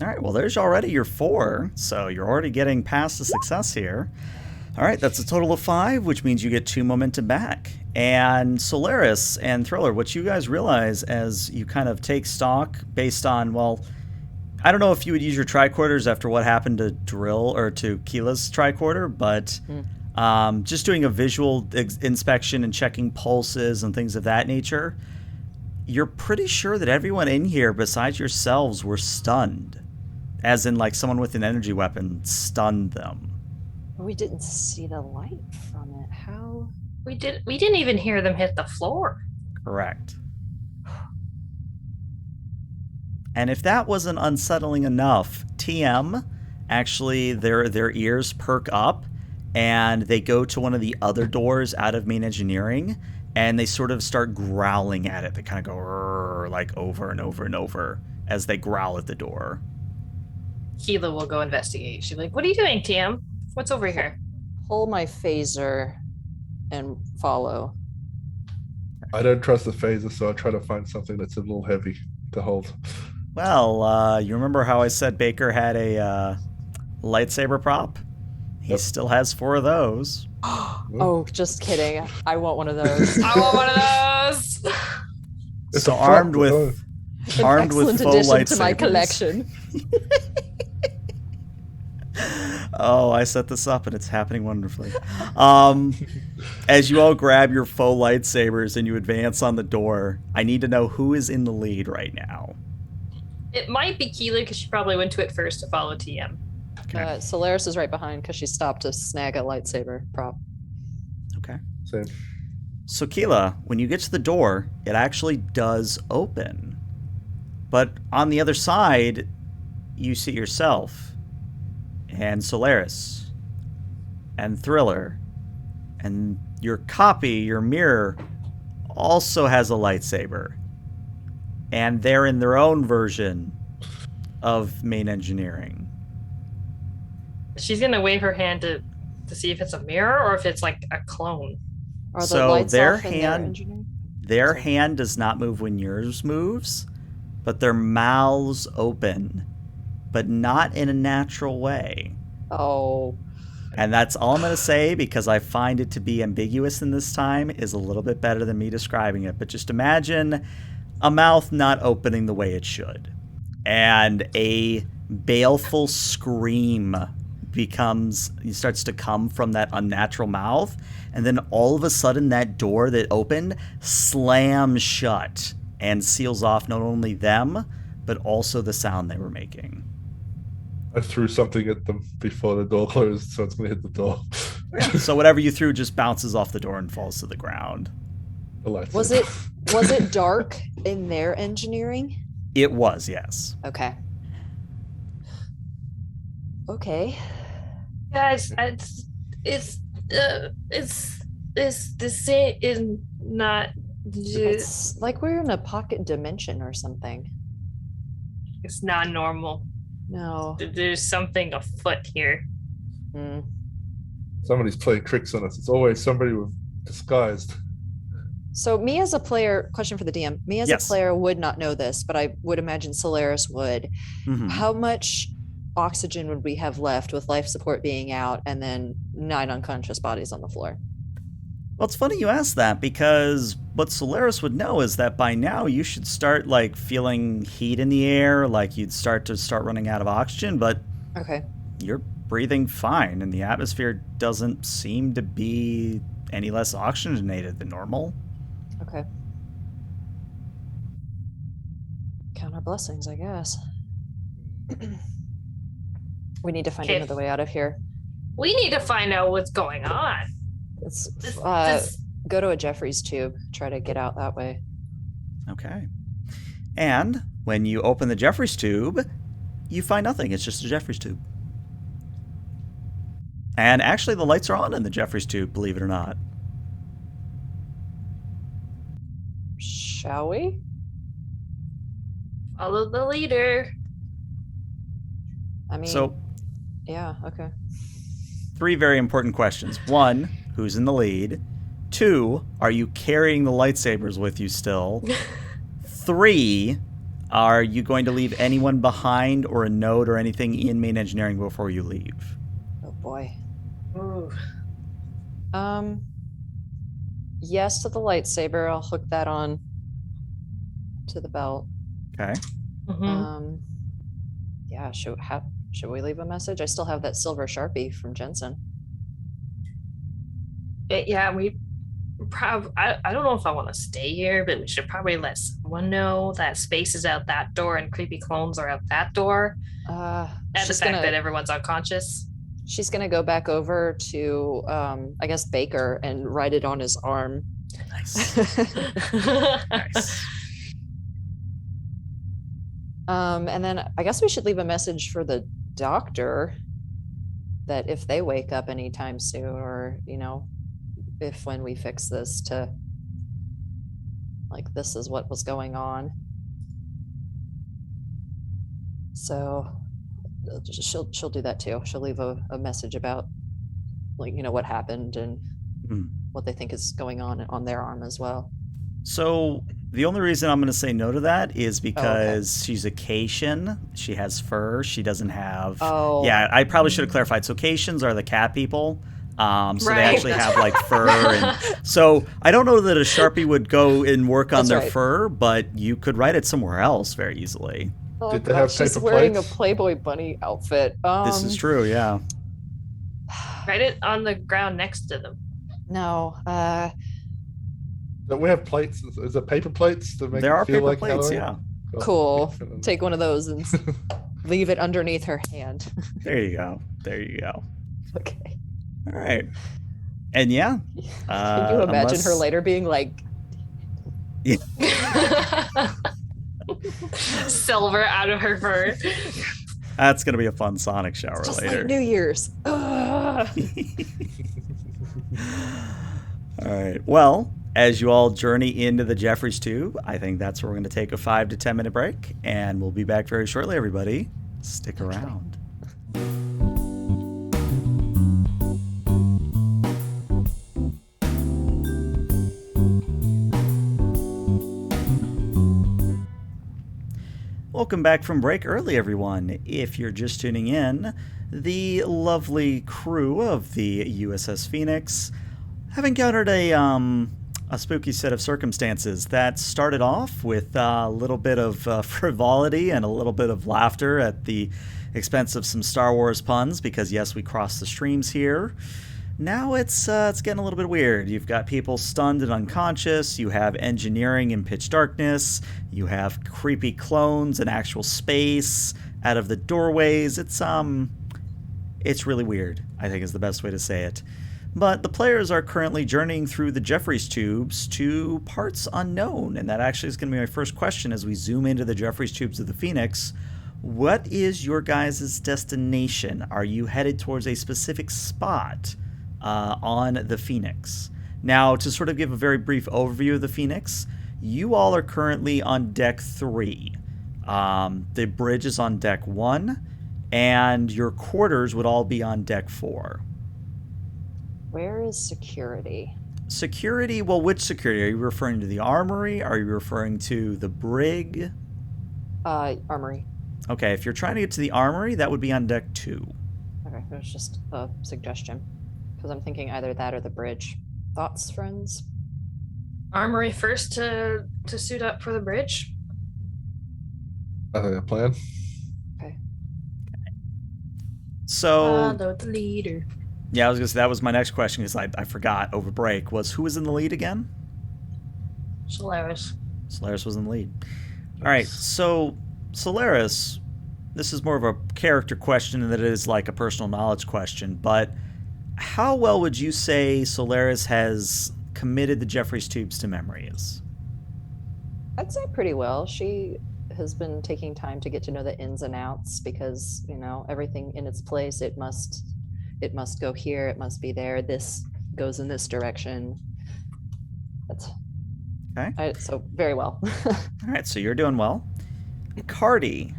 All right, well, there's already your 4, so you're already getting past the success here. All right, that's a total of 5, which means you get 2 momentum back. And Solaris and Thriller, what you guys realize as you kind of take stock based on, well, I don't know if you would use your tricorders after what happened to Drill or to Keela's tricorder, but just doing a visual inspection and checking pulses and things of that nature, you're pretty sure that everyone in here besides yourselves were stunned. As in, like, someone with an energy weapon stunned them. We didn't see the light from it. How? We didn't even hear them hit the floor. Correct. And if that wasn't unsettling enough, TM, actually their ears perk up, and they go to one of the other doors out of main engineering, and they sort of start growling at it. They kind of go "Rrr," like over and over and over as they growl at the door. Keela will go investigate. She's like, "What are you doing, TM? What's over here?" Pull my phaser and follow. I don't trust the phaser, so I try to find something that's a little heavy to hold. Well, you remember how I said Baker had a lightsaber prop? He still has 4 of those. Oh, just kidding. I want one of those. I want one of those. It's So a armed front- with An armed with excellent faux addition lightsabers. to my collection. Oh, I set this up and it's happening wonderfully. As you all grab your faux lightsabers and you advance on the door, I need to know who is in the lead right now. It might be Keela because she probably went to it first to follow TM. Okay. Solaris is right behind because she stopped to snag a lightsaber prop. Okay. Same. So Keela, when you get to the door, it actually does open. But on the other side, you see yourself and Solaris and Thriller, and your copy, your mirror, also has a lightsaber. And they're in their own version of main engineering. She's gonna wave her hand to see if it's a mirror or if it's like a clone. Are the So lights their off in their hand- engineering? Their hand does not move when yours moves, but their mouths open, but not in a natural way. Oh, And that's all I'm going to say, because I find it to be ambiguous in this time is a little bit better than me describing it. But just imagine a mouth not opening the way it should. And a baleful scream starts to come from that unnatural mouth. And then all of a sudden that door that opened slams shut and seals off not only them, but also the sound they were making. I threw something at them before the door closed, so it's going to hit the door. So whatever you threw just bounces off the door and falls to the ground. The lights. was it dark in their engineering? It was, yes. Okay. Okay. Guys, it's the same is not. It's like we're in a pocket dimension or something. It's not normal. No. There's something afoot here. Hmm. Somebody's playing tricks on us. It's always somebody with disguised. So me as a player, question for the DM, me as Yes. a player would not know this, but I would imagine Solaris would. Mhm. How much oxygen would we have left with life support being out and then 9 unconscious bodies on the floor? Well, it's funny you ask that, because what Solaris would know is that by now you should start like feeling heat in the air, like you'd start running out of oxygen, but Okay. you're breathing fine and the atmosphere doesn't seem to be any less oxygenated than normal. Okay. Count our blessings, I guess. We need to find Okay. another way out of here. We need to find out what's going on. Let's This go to a Jeffrey's tube, try to get out that way. Okay. And when you open the Jeffrey's tube, you find nothing. It's just a Jeffrey's tube. And actually, the lights are on in the Jeffrey's tube, believe it or not. Shall we? follow the leader. I mean, So, yeah, okay. 3 very important questions. 1, who's in the lead? 2, are you carrying the lightsabers with you still? 3, are you going to leave anyone behind or a note or anything in main engineering before you leave? Oh boy. Ooh. Yes to the lightsaber. I'll hook that on to the belt. Okay. Mhm. Yeah, should we leave a message? I still have that silver Sharpie from Jensen. Yeah, we probably. I don't know if I want to stay here, but we should probably let someone know that space is out that door and creepy clones are out that door. And the She's fact gonna, that everyone's unconscious. she's gonna go back over to I guess Baker and write it on his arm. Nice. Nice. And then I guess we should leave a message for the doctor that if they wake up anytime soon, or if when we fix this, to like, this is what was going on. So she'll do that too. She'll leave a message about what happened and what they think is going on their arm as well. So the only reason I'm going to say no to that is because she's a Cation. She has fur. She doesn't have. Oh. Yeah, I probably should have clarified. So Cations are the cat people. So they actually have like fur. And so I don't know that a Sharpie would go and work on their fur, but you could write it somewhere else very easily. Oh, did they have she's wearing a Playboy bunny outfit. This is true, yeah. Write it on the ground next to them. No. We have plates. Is it paper plates to make there it are feel paper like plates, Hillary? yeah. Cool. Take one of those and leave it underneath her hand. There you go. There you go. Okay. All right. And yeah. Can you imagine her later being like... Silver out of her fur. That's going to be a fun Sonic shower just later. Like New Year's. All right. Well, as you all journey into the Jeffries tube, I think that's where we're going to take a 5 to 10 minute break, and we'll be back very shortly, everybody. Stick around. Welcome back from break early, everyone. If you're just tuning in, the lovely crew of the USS Phoenix have encountered a spooky set of circumstances that started off with a little bit of frivolity and a little bit of laughter at the expense of some Star Wars puns, because yes, we crossed the streams here. Now it's getting a little bit weird. You've got people stunned and unconscious. You have engineering in pitch darkness. You have creepy clones in actual space out of the doorways. It's really weird, I think is the best way to say it. But the players are currently journeying through the Jeffries tubes to parts unknown, and that actually is going to be my first question as we zoom into the Jeffries tubes of the Phoenix. What is your guys' destination? Are you headed towards a specific spot on the Phoenix? Now, to sort of give a very brief overview of the Phoenix, you all are currently on deck 3. The bridge is on deck 1, and your quarters would all be on deck 4. Where is security? Security? Well, which security? Are you referring to the armory? Are you referring to the brig? Armory. Okay, if you're trying to get to the armory, that would be on deck 2. Okay, it was just a suggestion. Because I'm thinking either that or the bridge. Thoughts, friends? Armory first to suit up for the bridge. I think a plan. Okay. So... Follow the leader. Yeah, I was going to say, that was my next question, because I forgot over break, was who was in the lead again? Solaris. Solaris was in the lead. All right, so Solaris, this is more of a character question than it is like a personal knowledge question, but how well would you say Solaris has committed the Jeffries tubes to memories? I'd say pretty well. She has been taking time to get to know the ins and outs, because, everything in its place, it must go here, it must be there, this goes in this direction. That's okay. So very well. All right, so you're doing well. Cardi,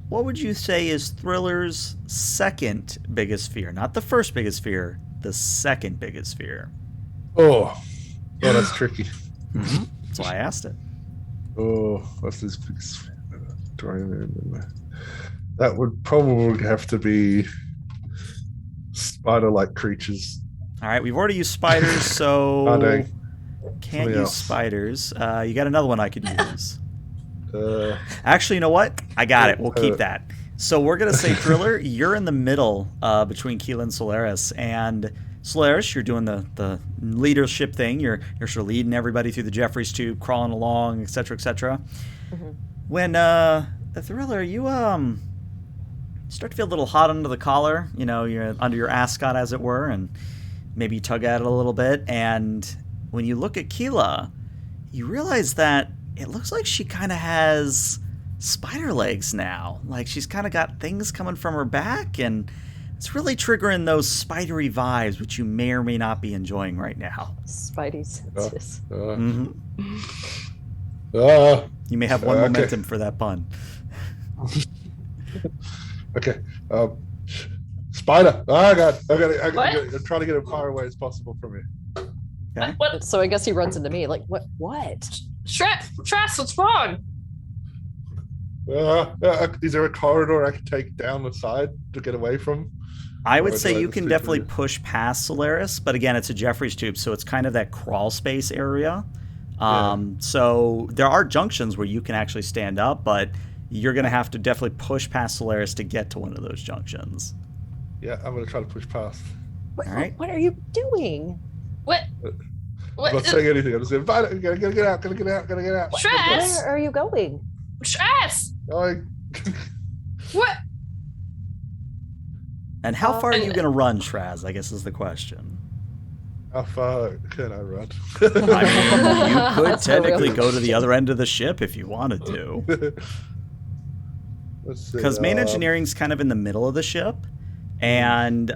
what would you say is Thriller's second biggest fear? Not the first biggest fear, the second biggest fear. Oh, that's tricky. Mm-hmm. That's why I asked it. Oh, what's his biggest fear? That would probably have to be spider-like creatures. All right, we've already used spiders, so can't Something use else. Spiders. You got another one I could use. Actually, you know what? I got it. We'll keep that. So we're going to say, Thriller, you're in the middle between Keela and Solaris. And Solaris, you're doing the leadership thing. You're sort of leading everybody through the Jeffries tube, crawling along, et cetera, et cetera. Mm-hmm. When Thriller, you start to feel a little hot under the collar, you're under your ascot, as it were, and maybe you tug at it a little bit. And when you look at Keela, you realize that it looks like she kind of has spider legs now. Like she's kind of got things coming from her back, and it's really triggering those spidery vibes, which you may or may not be enjoying right now. Spidey senses. You may have one momentum for that pun. Okay. Spider. Oh, I got. I'm trying to get as far away as possible from me. Okay. What? So I guess he runs into me. Like, what? Trash, what's wrong? Is there a corridor I can take down the side to get away from? I would say you can definitely push past Solaris, but again, it's a Jeffries tube, so it's kind of that crawl space area. So there are junctions where you can actually stand up, but you're going to have to definitely push past Solaris to get to one of those junctions. Yeah, I'm going to try to push past. All right. What are you doing? What? I'm not saying anything. I'm just saying, gotta get out. Stress. Where are you going? Stress. Going. What? And how far are you going to run, Shraz, I guess is the question. How far can I run? I mean, you could That's technically real. go to the other end of the ship if you wanted to. Let's see. Because main engineering's kind of in the middle of the ship. And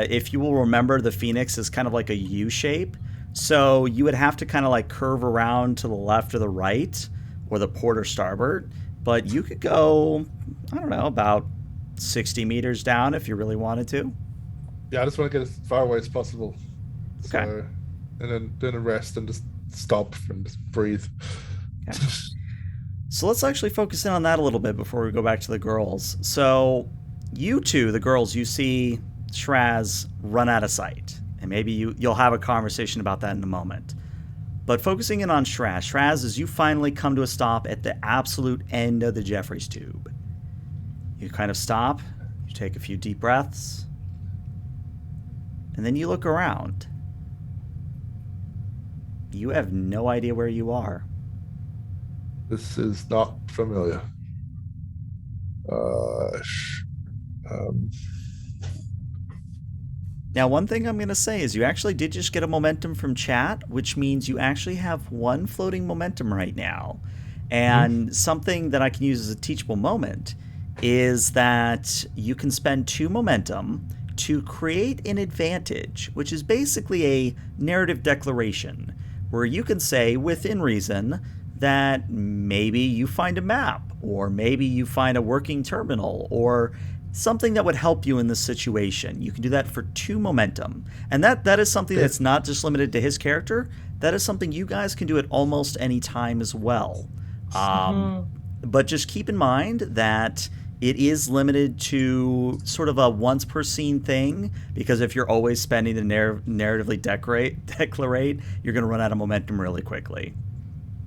if you will remember, the Phoenix is kind of like a U shape. So you would have to kind of like curve around to the left or the right, or the port or starboard. But you could go, I don't know, about 60 meters down if you really wanted to. Yeah, I just want to get as far away as possible. So, Okay. and then a rest and just stop and just breathe. Okay. So let's actually focus in on that a little bit before we go back to the girls. So you two, the girls, you see Shraz run out of sight. And maybe you'll have a conversation about that in a moment. But focusing in on Shraz, as you finally come to a stop at the absolute end of the Jeffries tube. You kind of stop, you take a few deep breaths, and then you look around. You have no idea where you are. This is not familiar. Now, one thing I'm going to say is you actually did just get a momentum from chat, which means you actually have one floating momentum right now. And something that I can use as a teachable moment is that you can spend 2 momentum to create an advantage, which is basically a narrative declaration, where you can say, within reason, that maybe you find a map, or maybe you find a working terminal, or something that would help you in this situation. You can do that for 2 momentum. And that is something that's not just limited to his character. That is something you guys can do at almost any time as well. But just keep in mind that it is limited to sort of a once per scene thing, because if you're always spending the narratively declarate, you're going to run out of momentum really quickly.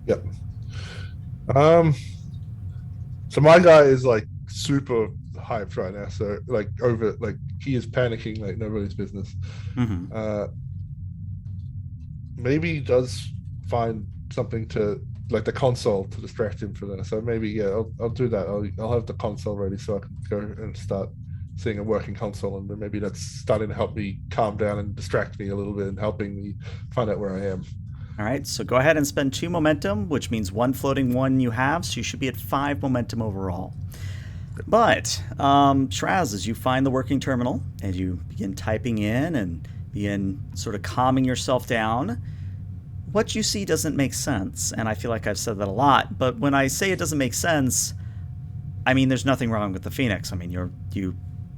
Yep. So my guy is like super hyped right now. So like he is panicking like nobody's business. Maybe he does find something to like the console to distract him for that. So maybe I'll do that. I'll have the console ready so I can go and start seeing a working console, and then maybe that's starting to help me calm down and distract me a little bit and helping me find out where I am. All right, so go ahead and spend 2 momentum, which means 1 floating 1 you have, so you should be at 5 momentum overall. But, Shraz, as you find the working terminal and you begin typing in and begin sort of calming yourself down, what you see doesn't make sense. And I feel like I've said that a lot, but when I say it doesn't make sense, I mean there's nothing wrong with the Phoenix. I mean, you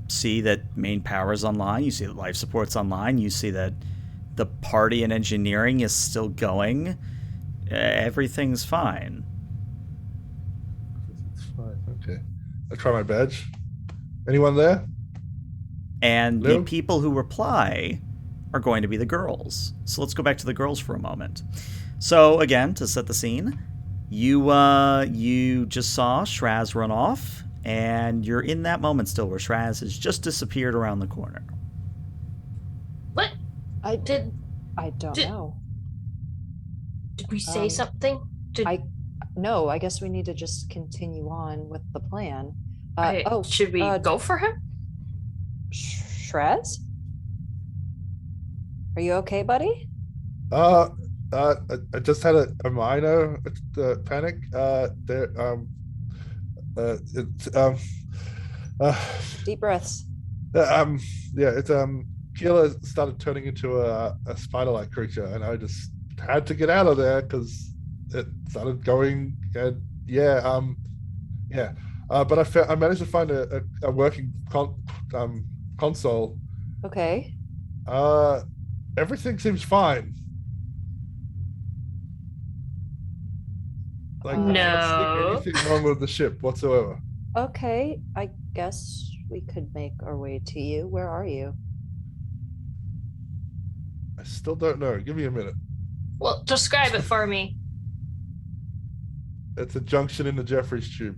see that main power is online, you see that life support's online, you see that the party and engineering is still going. Everything's fine. It's fine. Okay. I try my badge. Anyone there? And Hello? the people who reply are going to be the girls. So let's go back to the girls for a moment. So again, to set the scene, you just saw Shraz run off, and you're in that moment still where Shraz has just disappeared around the corner. What? I Did don't know. we say something? No, I guess we need to just continue on with the plan. Should we go for him? Shraz? Are you okay, buddy? I just had a minor panic. It's uh, Deep breaths. yeah, it's Keela started turning into a spider-like creature, and I just had to get out of there because it started going. And yeah. But I managed to find a working console. Okay. Everything seems fine. Like I'm not seeing No. anything wrong with the ship whatsoever. Okay. I guess we could make our way to you. Where are you? I still don't know. Give me a minute. Well, describe it for me. It's a junction in the Jeffries tube.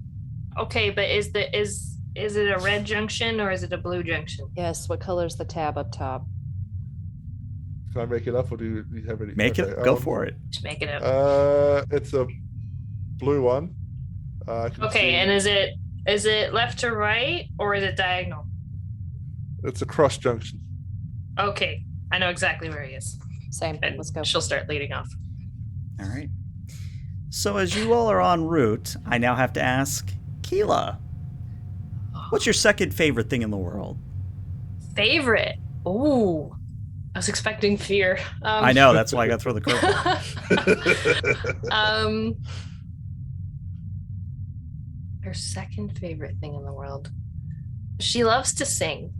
Okay, but is it a red junction or is it a blue junction? Yes. What color's the tab up top? Can I make it up, or do you have any? Make it. Go for it. Just make it up. It's a blue one. I can Okay, see and is it left to right or is it diagonal? it's a cross junction. Okay, I know exactly where he is. Same. And Let's go. she'll start leading off. All right. So as you all are en route, I now have to ask Keela, what's your second favorite thing in the world? Favorite? Ooh, I was expecting fear. I know, that's why I got to throw the curveball. Her second favorite thing in the world. She loves to sing,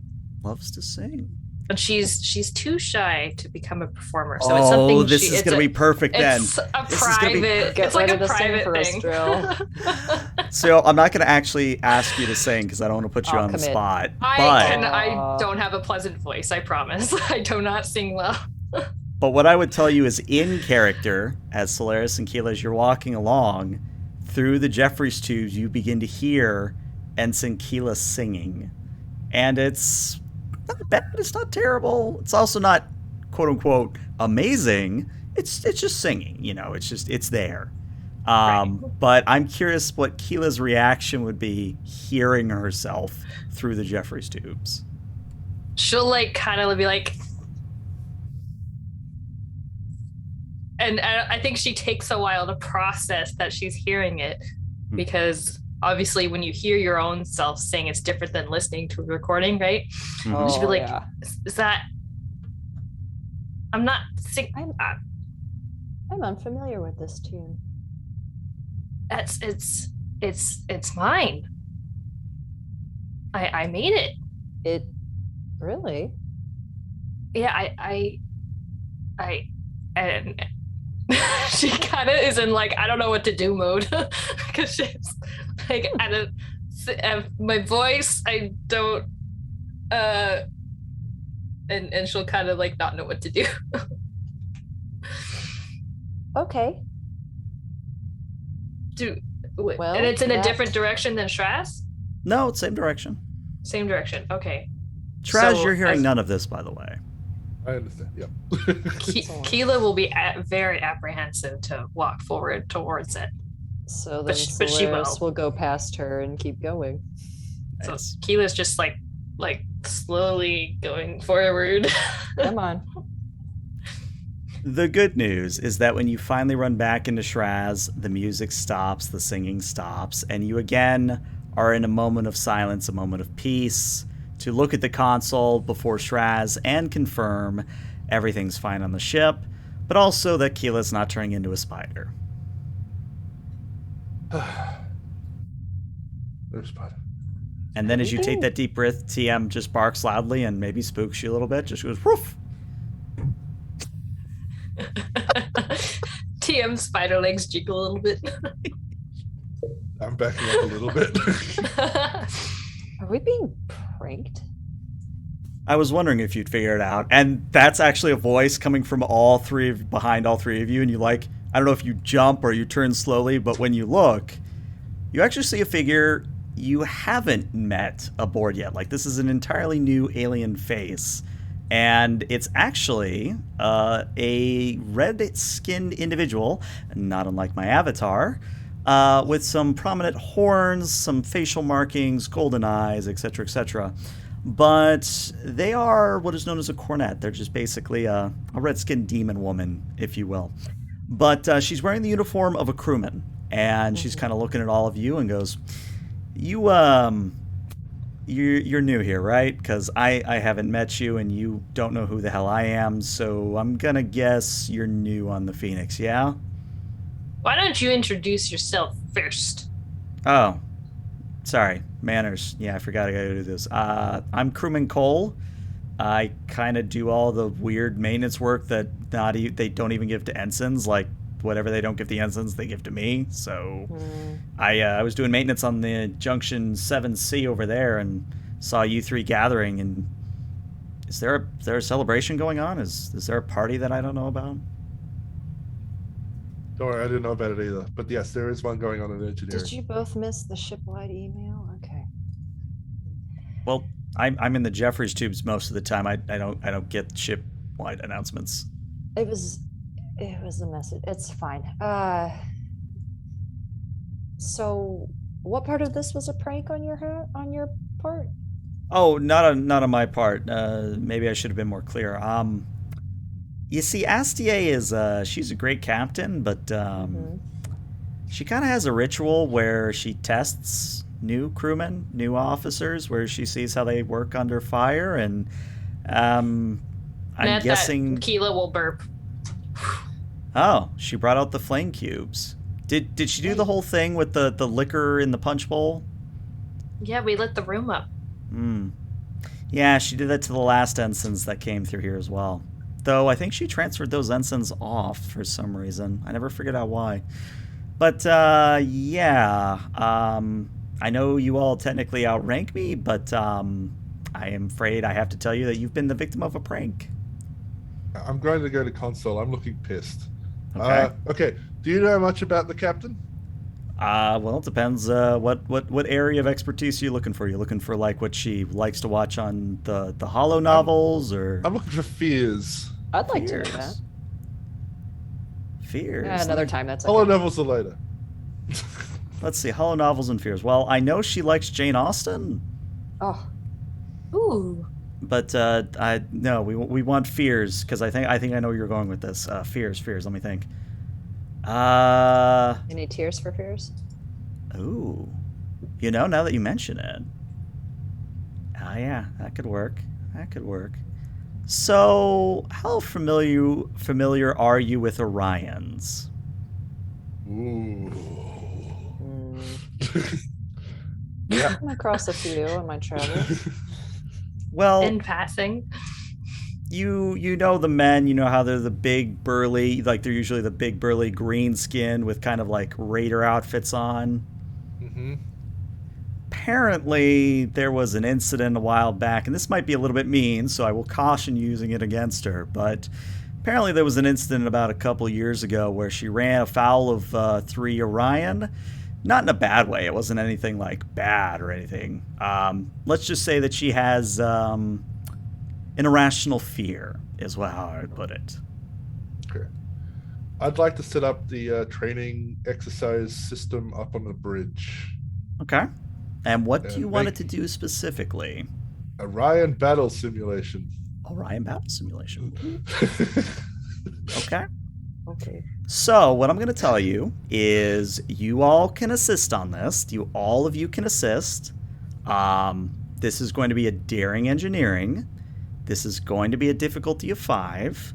Loves to sing. but she's too shy to become a performer. So it's something. This is going to be perfect then. It's a This is gonna be private. Get It's like ready a to sing private for us, thing. Drill. So I'm not going to actually ask you to sing because I don't want to put you I'll on the commit. spot. I don't have a pleasant voice. I promise. I do not sing well. But what I would tell you is in character, as Solaris and Keela, as you're walking along through the Jeffries tubes, you begin to hear Ensign Keela singing. And it's not bad, it's not terrible. It's also not, quote unquote, amazing. It's just singing, it's there. But I'm curious what Keela's reaction would be hearing herself through the Jeffries tubes. She'll kind of be like, and I think she takes a while to process that she's hearing it, because obviously when you hear your own self sing, it's different than listening to a recording, right? Mhm. She'll be like, yeah. is that, I'm not sing. I'm unfamiliar with this tune. It's mine. I made it. It really? Yeah, I and she kind of is in I don't know what to do mode, because she's my voice, I don't and she'll kind of not know what to do. Okay. Well, and it's in a different direction than Shraz? No, it's same direction. Same direction. Okay. Traz, you're hearing none of this, by the way. I understand. Yep. Keela will be very apprehensive to walk forward towards it. So then but she Solaris will go past her and keep going. So Nice. Keela's just slowly going forward. Come on. The good news is that when you finally run back into Shraz, the music stops, the singing stops, and you again are in a moment of silence, a moment of peace, to look at the console before Shraz and confirm everything's fine on the ship, but also that Keela's not turning into a spider. No spider. And then as you take that deep breath, TM just barks loudly and maybe spooks you a little bit, just goes, woof! TM spider legs jiggle a little bit. I'm backing up a little bit. Are we being pranked? I was wondering if you'd figure it out. And that's actually a voice coming from behind all three of you. And you I don't know if you jump or you turn slowly, but when you look, you actually see a figure you haven't met aboard yet. This is an entirely new alien face. And it's actually a red-skinned individual, not unlike my avatar, with some prominent horns, some facial markings, golden eyes, etc., etc. But they are what is known as a cornet. They're just basically a red-skinned demon woman, if you will. But she's wearing the uniform of a crewman, and she's kind of looking at all of you and goes, you're new here, right? Because I haven't met you and you don't know who the hell I am, so I'm gonna guess you're new on the Phoenix, yeah? Why don't you introduce yourself first? Oh, sorry, manners. Yeah, I forgot I gotta do this. I'm Crewman Cole. I kind of do all the weird maintenance work that they don't even give to ensigns, like whatever they don't give the ensigns, they give to me. So I was doing maintenance on the Junction 7C over there and saw you three gathering. And is there a celebration going on? Is there a party that I don't know about? Don't worry, I didn't know about it either. But yes, there is one going on in engineering. Did you both miss the shipwide email? Okay. Well, I'm in the Jeffries tubes most of the time. I don't get ship wide announcements. It was a message. It's fine. So what part of this was a prank on your part? Oh, not on my part. Maybe I should have been more clear. You see, Astier is she's a great captain, but she kind of has a ritual where she tests new crewmen, new officers, where she sees how they work under fire, and I'm guessing Keela will burp. Oh, she brought out the flame cubes. Did she do the whole thing with the liquor in the punch bowl? Yeah, we lit the room up. Yeah, she did that to the last ensigns that came through here as well. Though I think she transferred those ensigns off for some reason. I never figured out why. But yeah, I know you all technically outrank me, but I am afraid I have to tell you that you've been the victim of a prank. I'm going to go to console. I'm looking pissed. Okay. Okay. Do you know much about the captain? Well, it depends. What area of expertise are you looking for? You looking for like what she likes to watch on the Hollow novels, or? I'm looking for fears. I'd like to know that. Fears. Yeah, another time. That's okay. Hollow novels are later. Let's see, Hollow novels and fears. Well, I know she likes Jane Austen. Oh. Ooh. But no, we want fears, because I think I know where you're going with this. Fears. Let me think. Any tears for fears? Ooh, now that you mention it. Yeah, that could work. So, how familiar are you with Orions? Ooh. Yeah. I've come across a few on my travels. Well, in passing. You know the men, you know how they're the big burly, like they're usually the big burly green skin with kind of like raider outfits on. Apparently there was an incident a while back, and this might be a little bit mean, so I will caution using it against her, but apparently there was an incident about a couple years ago where she ran afoul of 3 Orion. Not in a bad way. It wasn't anything like bad or anything. Let's just say that she has an irrational fear, is how I would put it. Okay. I'd like to set up the training exercise system up on the bridge. Okay. And what do you want it to do specifically? Orion battle simulation. Orion battle simulation. Okay. Okay. So what I'm going to tell you is you all can assist on this. All of you can assist. This is going to be a daring engineering. This is going to be a difficulty of 5.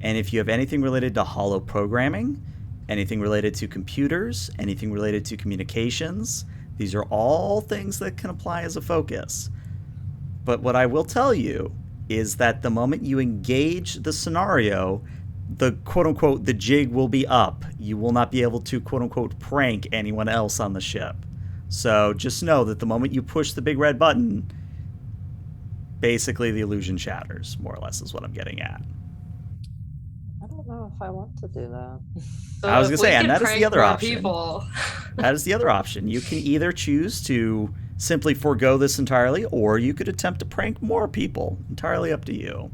And if you have anything related to hollow programming, anything related to computers, anything related to communications, these are all things that can apply as a focus. But what I will tell you is that the moment you engage the scenario, the quote-unquote the jig will be up. You will not be able to quote-unquote prank anyone else on the ship. So just know that the moment you push the big red button, basically the illusion shatters, more or less is what I'm getting at. I don't know if I want to do that. So I was going to say, and that is the other option. People. That is the other option. You can either choose to simply forego this entirely, or you could attempt to prank more people. Entirely up to you.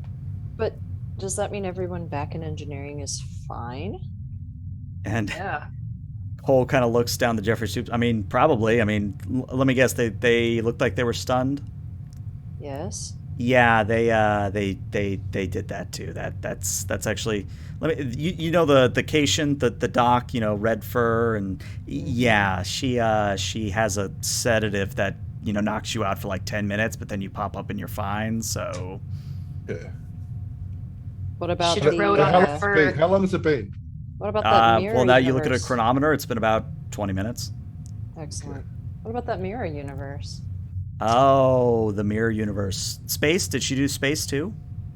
But does that mean everyone back in engineering is fine? And Yeah. Cole kind of looks down the Jeffrey tubes. I mean, probably. I mean, let me guess. They looked like they were stunned. Yes. Yeah, they did that too. That's actually. Let me. You know the Cation, the doc. You know, red fur, and yeah, she has a sedative that knocks you out for like 10 minutes, but then you pop up and you're fine. So Yeah. What about Should've the? rode on her fur. How long has it been? What about that mirror well, now universe? you look at a chronometer. It's been about 20 minutes. Excellent. What about that mirror universe? Oh, the mirror universe. Space? Did she do space too?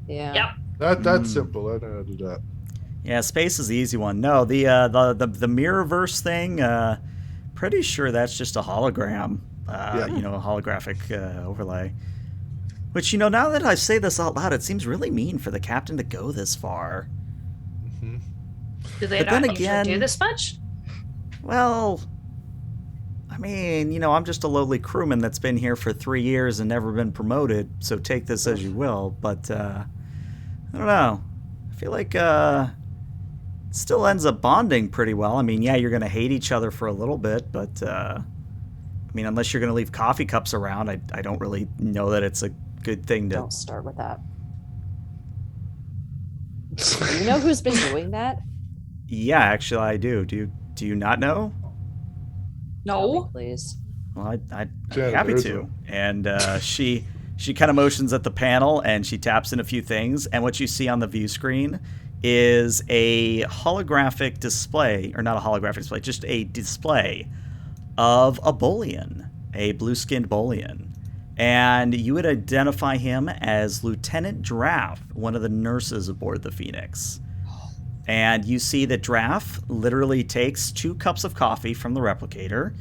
Yeah. Yep. That's simple. I know how to do that. Yeah, space is the easy one. No, the mirrorverse thing. Pretty sure that's just a hologram. A holographic overlay. Which now that I say this out loud, it seems really mean for the captain to go this far. Mm-hmm. Do they But then not again- usually do this much? Well, I mean, I'm just a lowly crewman that's been here for 3 years and never been promoted, so take this as you will. But, I don't know. I feel like, it still ends up bonding pretty well. I mean, yeah, you're going to hate each other for a little bit, but, I mean, unless you're going to leave coffee cups around, I don't really know that it's a good thing to... Don't start with that. You know who's been doing that? Yeah, actually, I do. Do you not know? Tell me, No. please. Well, I'd be Yeah, happy there's to. And she kind of motions at the panel and she taps in a few things. And what you see on the view screen is a holographic display, or not a holographic display, just a display of a Bolian, a blue-skinned Bolian. And you would identify him as Lieutenant Draff, one of the nurses aboard the Phoenix. And you see that Draff literally takes 2 cups of coffee from the replicator,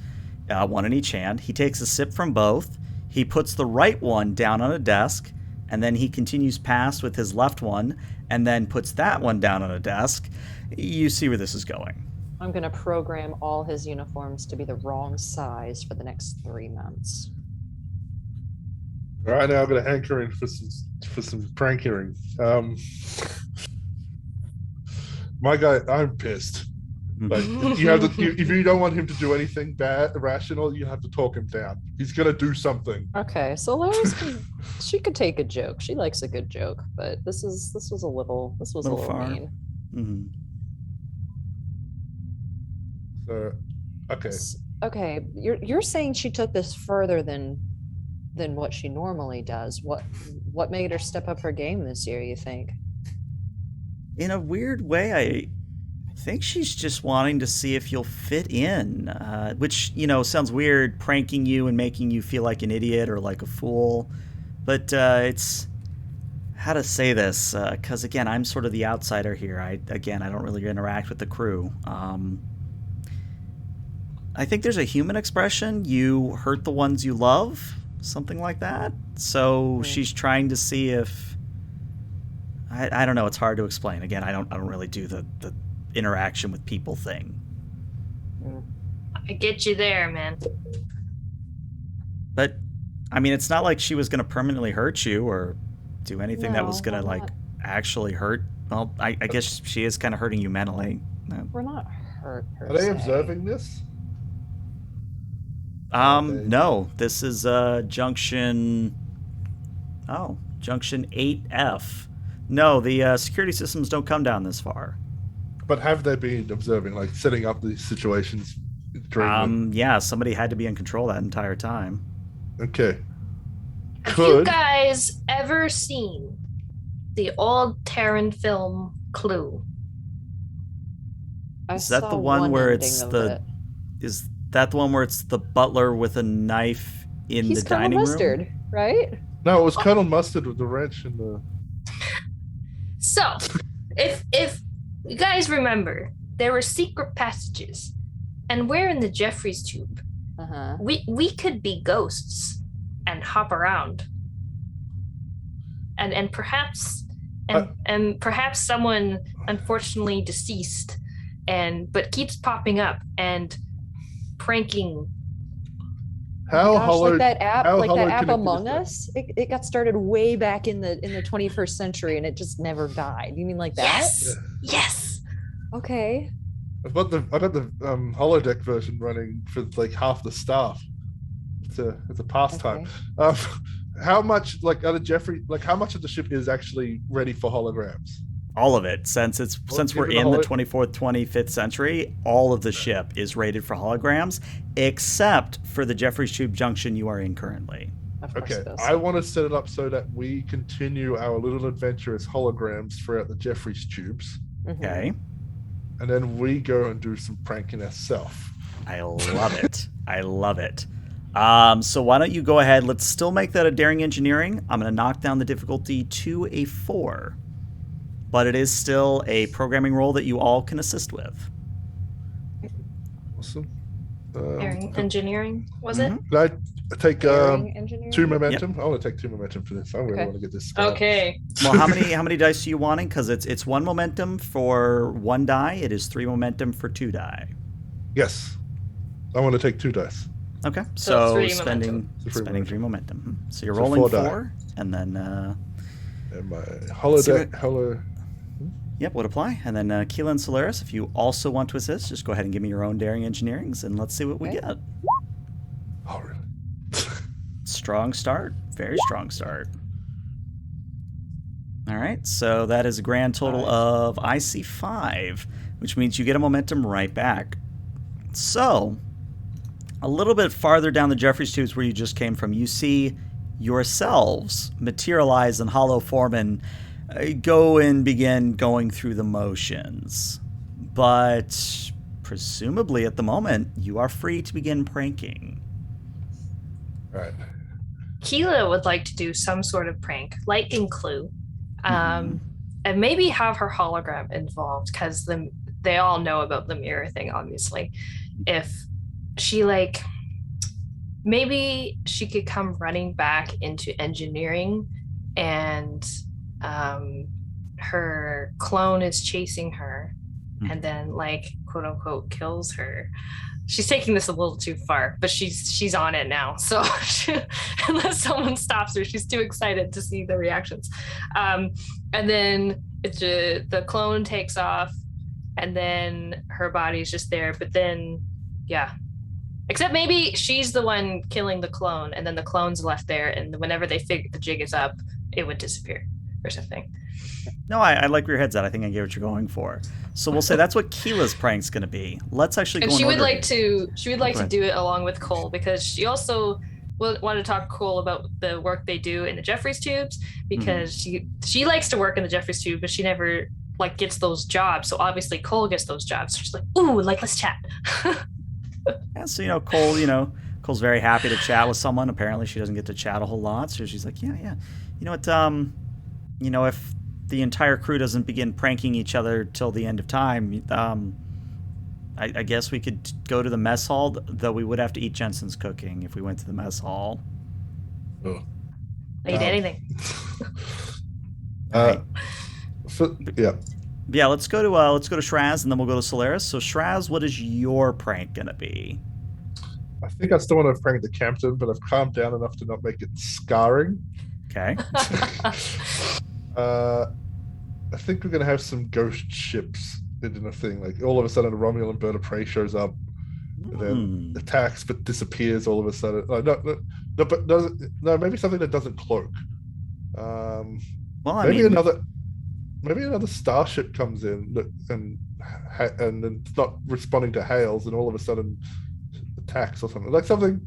one in each hand. He takes a sip from both. He puts the right one down on a desk, and then he continues past with his left one, and then puts that one down on a desk. You see where this is going. I'm going to program all his uniforms to be the wrong size for the next 3 months. All right, now I'm going to anchor in for some pranking. My guy, I'm pissed. Like if you don't want him to do anything bad, irrational, you have to talk him down. He's gonna do something. Okay, so Lois she could take a joke. She likes a good joke, but this was a little far. mean. Mm-hmm. So, okay. Okay, you're saying she took this further than what she normally does. What made her step up her game this year, you think? In a weird way, I think she's just wanting to see if you'll fit in, which, sounds weird, pranking you and making you feel like an idiot or like a fool. But it's... How to say this? Because, again, I'm sort of the outsider here. I don't really interact with the crew. I think there's a human expression, you hurt the ones you love, something like that. So she's trying to see if... I don't know. It's hard to explain. Again, I don't really do the interaction with people thing. I get you there, man. But I mean, it's not like she was going to permanently hurt you or do anything that was going to like actually hurt. Well, I guess she is kind of hurting you mentally. We're not hurt. Are they observing this? No. This is Junction 8F. No, the security systems don't come down this far. But have they been observing, like setting up these situations during yeah, somebody had to be in control that entire time. Okay. Have you guys ever seen the old Terran film Clue? Is that the one where it's is that the one where it's the butler with a knife in the dining room? He's Colonel Mustard, right? No, it was Colonel Mustard with the wrench and the... So, if you guys remember, there were secret passages, and we're in the Jeffries tube. We could be ghosts and hop around, and perhaps someone unfortunately deceased, but keeps popping up and pranking. Like that app Among Us, it got started way back in the 21st century and it just never died. You mean like that? Yes. Yes. Okay. I got the holodeck version running for like half the staff. It's a pastime. Okay. how much like out of Jeffrey, like how much of the ship is actually ready for holograms? All of it, since we're even in the 24th, 25th century, all of the ship is rated for holograms, except for the Jeffries Tube Junction you are in currently. Of course Okay, it is. I want to set it up so that we continue our little adventure as holograms throughout the Jeffries tubes, Okay, and then we go and do some pranking ourselves. I love it. I love it. So why don't you go ahead? Let's still make that a daring engineering. I'm going to knock down the difficulty to a 4, but it is still a programming role that you all can assist with. Awesome. Engineering, was it? Can I take Daring engineering? 2 momentum? I want to take 2 momentum for this. I really Okay. want to get this spell. Okay. Well, how many dice are you wanting? Because it's 1 momentum for 1 die. It is 3 momentum for 2 die. Yes. I want to take 2 dice. Okay, So so 3 spending momentum. So 3 spending momentum. 3 momentum. So you're So rolling 4 die. 4, and then And my See what- holo. yep, would apply. And then Keela and Solaris, if you also want to assist, just go ahead and give me your own daring engineerings, and let's see what we Okay. get. Oh, really? Strong start, very strong start. All right, so that is a grand total of I see 5, which means you get a momentum right back. So, a little bit farther down the Jeffries tubes where you just came from, you see yourselves materialize in hollow form and go and begin going through the motions. But presumably at the moment, you are free to begin pranking. Right. Keela would like to do some sort of prank, like in Clue, and maybe have her hologram involved because they all know about the mirror thing, obviously. If she maybe she could come running back into engineering, and her clone is chasing her, and then quote unquote kills her. She's taking this a little too far, but she's on it now. So unless someone stops her, she's too excited to see the reactions. And then the clone takes off, and then her body's just there. But then, yeah. Except maybe she's the one killing the clone, and then the clone's left there, and whenever they figure the jig is up, it would disappear or something. No, I like where your head's at. I think I get what you're going for. So we'll say that's what Keela's prank's going to be. Let's actually And go she in would order. like to ahead. do it along with Cole, because she also wanted to talk to Cole about the work they do in the Jeffries tubes, because she likes to work in the Jeffries tube, but she never gets those jobs. So obviously Cole gets those jobs. So she's like, ooh, let's chat. Yeah, so Cole's very happy to chat with someone. Apparently she doesn't get to chat a whole lot, so she's like, yeah. You know what, if the entire crew doesn't begin pranking each other till the end of time, I guess we could go to the mess hall, though we would have to eat Jensen's cooking if we went to the mess hall. Oh. Eat anything. Yeah. Yeah, let's go to Shraz, and then we'll go to Solaris. So Shraz, what is your prank gonna be? I think I still want to prank the captain, but I've calmed down enough to not make it scarring. Okay. I think we're gonna have some ghost ships in a thing. Like all of a sudden, a Romulan bird of prey shows up, and then attacks but disappears all of a sudden. No, but doesn't. No, maybe something that doesn't cloak. Well, maybe another starship comes in and then it's not responding to hails, and all of a sudden attacks or something like something.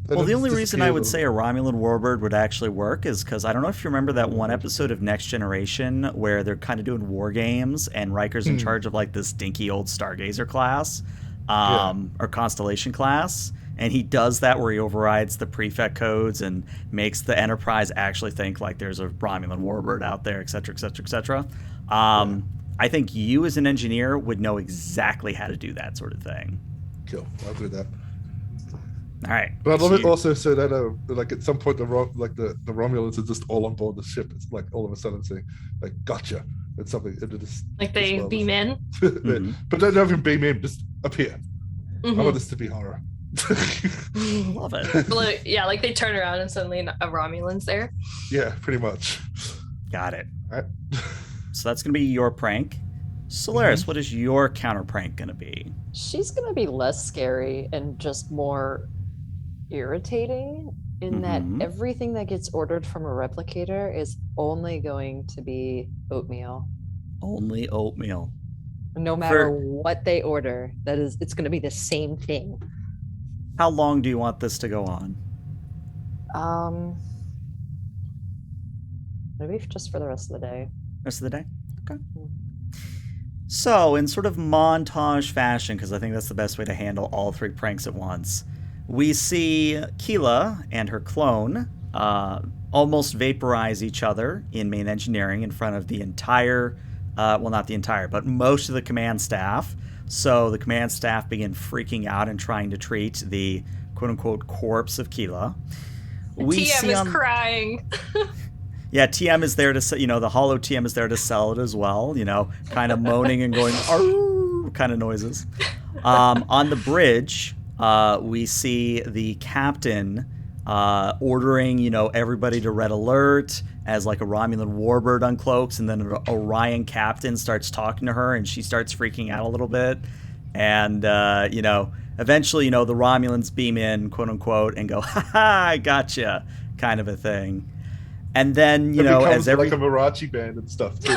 Well, the only reason I would say a Romulan warbird would actually work is because I don't know if you remember that one episode of Next Generation where they're kind of doing war games and Riker's in charge of this dinky old Stargazer class or Constellation class. And he does that where he overrides the prefect codes and makes the Enterprise actually think there's a Romulan warbird out there, et cetera, et cetera, et cetera. I think you as an engineer would know exactly how to do that sort of thing. Cool. I'll do that. All right. But I'd love it also so that at some point the Romulans are just all on board the ship. It's all of a sudden saying gotcha. It's something. They beam in. But don't even beam in. Just appear. I want this to be horror. Love it. Yeah, they turn around and suddenly a Romulan's there. Yeah, pretty much. Got it. All right. So that's going to be your prank. Solaris, what is your counter prank going to be? She's going to be less scary and just more irritating. in that Mhm. everything that gets ordered from a replicator is only going to be oatmeal. Only oatmeal. No matter what they order, it's going to be the same thing. How long do you want this to go on? Maybe just for the rest of the day. Rest of the day? Okay. So, in sort of montage fashion, because I think that's the best way to handle all three pranks at once, we see Keela and her clone almost vaporize each other in main engineering in front of the entire, well, not the entire, but most of the command staff. So the command staff begin freaking out and trying to treat the quote-unquote corpse of Keela. TM is crying. Yeah, TM is there to, the hollow TM is there to sell it as well, kind of moaning and going, arr, kind of noises. On the bridge, we see the captain ordering, everybody to red alert as like a Romulan warbird uncloaks, and then an Orion captain starts talking to her, and she starts freaking out a little bit. And, eventually, the Romulans beam in, quote unquote, and go, ha ha, I gotcha, kind of a thing. And then, as every... like a Marachi band and stuff, too.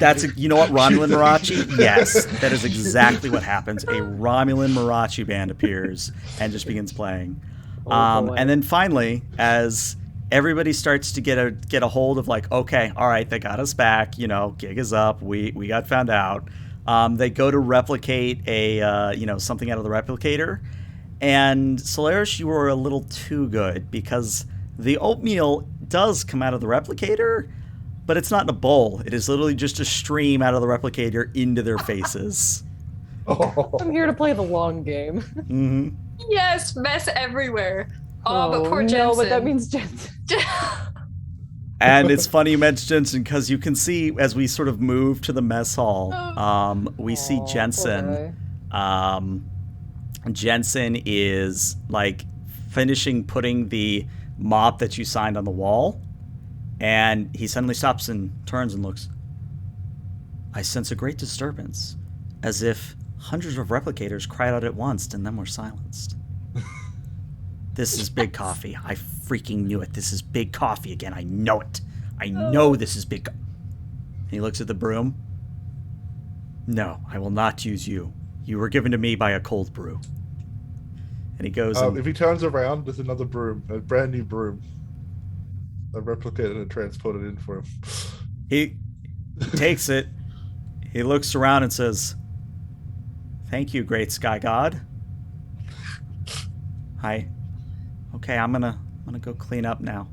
That's, what, Romulan Marachi? Yes, that is exactly what happens. A Romulan Marachi band appears and just begins playing. And then finally, as everybody starts to get a hold of like, okay, all right, they got us back, gig is up, we got found out. They go to replicate something out of the replicator. And Solaris, you were a little too good because the oatmeal does come out of the replicator, but it's not in a bowl. It is literally just a stream out of the replicator into their faces. I'm here to play the long game. Mm-hmm. Yes, mess everywhere. But poor Jensen. No, but that means Jensen. And it's funny you mentioned Jensen because you can see as we sort of move to the mess hall, we see Jensen. Jensen is like finishing putting the mop that you signed on the wall, and he suddenly stops and turns and looks. I sense a great disturbance, as if hundreds of replicators cried out at once and then were silenced. This is big coffee. I freaking knew it. This is big coffee again. I know it. I know this is big. And he looks at the broom. No, I will not use you. You were given to me by a cold brew. And he goes. If he turns around, there's another broom, a brand new broom. I replicated and transported in for him. He takes it. He looks around and says, "Thank you, great sky god." Hi. Okay, I'm gonna go clean up now.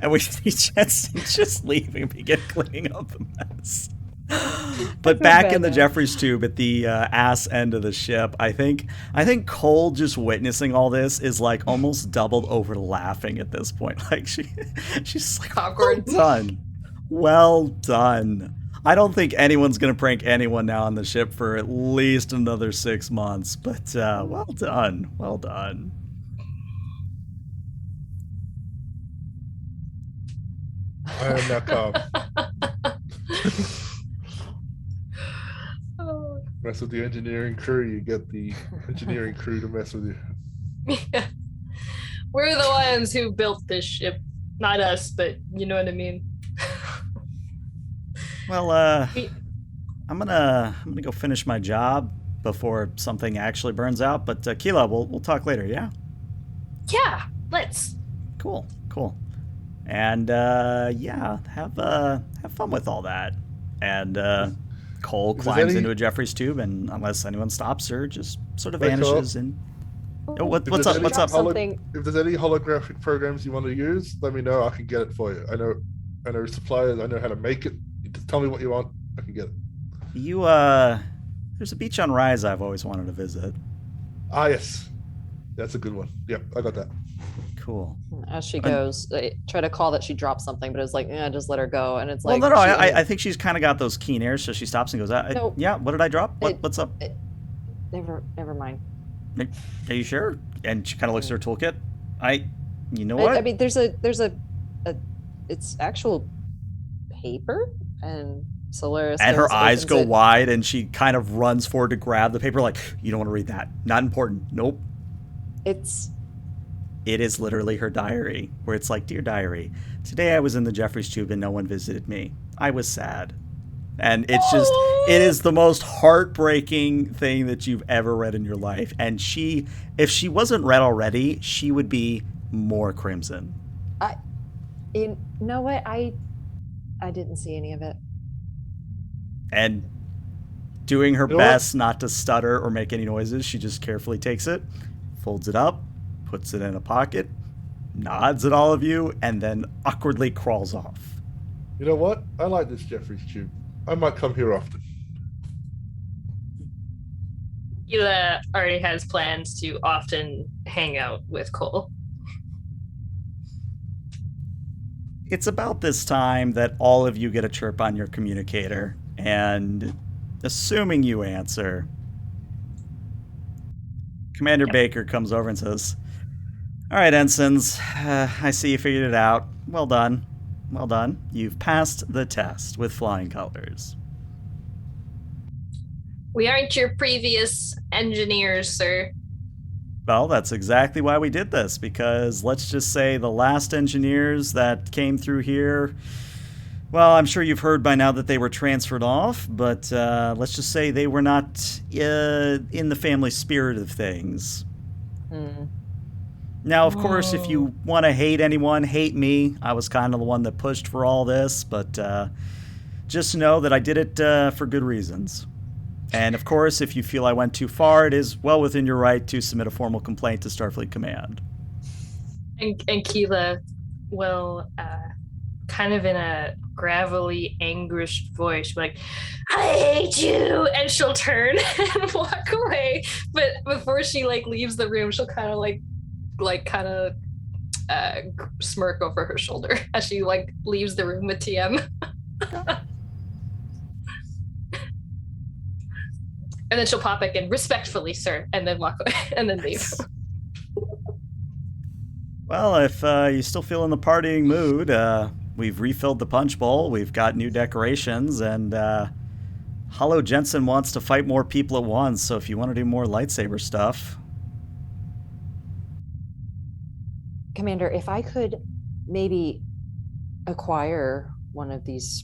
And we see Jensen just leaving, begin cleaning up the mess. But back in the Jeffries tube at the ass end of the ship, I think Cole just witnessing all this is like almost doubled over laughing at this point. Like she's like, awkward. Well done. I don't think anyone's gonna prank anyone now on the ship for at least another 6 months. But well done. I am not calm. Mess with the engineering crew, you get the engineering crew to mess with you. Yeah. We're the ones who built this ship. Not us, but you know what I mean. Well, I'm gonna go finish my job before something actually burns out. But Keela, we'll talk later, yeah? Yeah, let's. Cool. And yeah, have fun with all that. And Cole climbs into a Jeffries tube, and unless anyone stops her, just sort of vanishes. And what's up? If there's any holographic programs you want to use, let me know. I can get it for you. I know suppliers. I know how to make it. You just tell me what you want. I can get it. There's a beach on Rise I've always wanted to visit. Ah, yes, that's a good one. Yep, I got that. Cool. As she goes, I try to call that she dropped something, but it's like, just let her go. And it's like, well, no, I think she's kind of got those keen ears, so she stops and goes, no, yeah, what did I drop? What's up? Never mind. Are you sure? And she kind of looks at her toolkit. You know what? I mean, there's it's actual paper, and Solaris. And her eyes go wide, and she kind of runs forward to grab the paper, like, you don't want to read that. Not important. Nope. It's It is literally her diary, where it's like, Dear Diary, today I was in the Jeffries Tube and no one visited me. I was sad. And it's just, it is the most heartbreaking thing that you've ever read in your life. And she, if she wasn't read already, she would be more crimson. You know what? I didn't see any of it. And doing her best not to stutter or make any noises, she just carefully takes it, folds it up, puts it in a pocket, nods at all of you, and then awkwardly crawls off. You know what? I like this Jeffries Tube. I might come here often. Hila already has plans to often hang out with Cole. It's about this time that all of you get a chirp on your communicator, and assuming you answer, Commander Baker comes over and says, All right, ensigns, I see you figured it out. Well done. Well done. You've passed the test with flying colors. We aren't your previous engineers, sir. Well, that's exactly why we did this, because let's just say the last engineers that came through here, well, I'm sure you've heard by now that they were transferred off, but let's just say they were not in the family spirit of things. Now, of course, if you want to hate anyone, hate me. I was kind of the one that pushed for all this, but just know that I did it for good reasons. And, of course, if you feel I went too far, it is well within your right to submit a formal complaint to Starfleet Command. And Keela will, kind of in a gravelly, anguished voice, be like, I hate you! And she'll turn and walk away. But before she, leaves the room, she'll kind of smirk over her shoulder as she, leaves the room with TM. And then she'll pop back in, respectfully, sir, and then walk away, and then leave. Well, if you still feel in the partying mood, we've refilled the punch bowl, we've got new decorations, and Hollow Jensen wants to fight more people at once, so if you want to do more lightsaber stuff. Commander, if I could maybe acquire one of these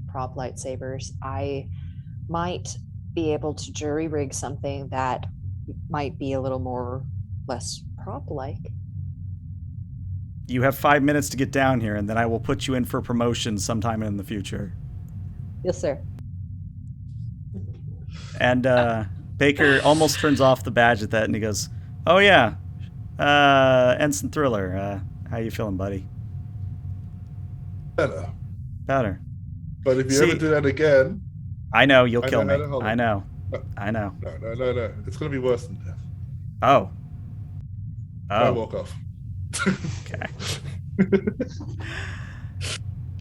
prop lightsabers, I might be able to jury rig something that might be a little more less prop-like. You have 5 minutes to get down here, and then I will put you in for promotion sometime in the future. Yes, sir. And Baker almost turns off the badge at that, and he goes, Oh, yeah. Ensign Thriller, how you feeling, buddy? Better. Better. But if you ever do that again... I know, you'll kill me. I know. No. I know. No. It's going to be worse than death. Oh. I walk off. Okay.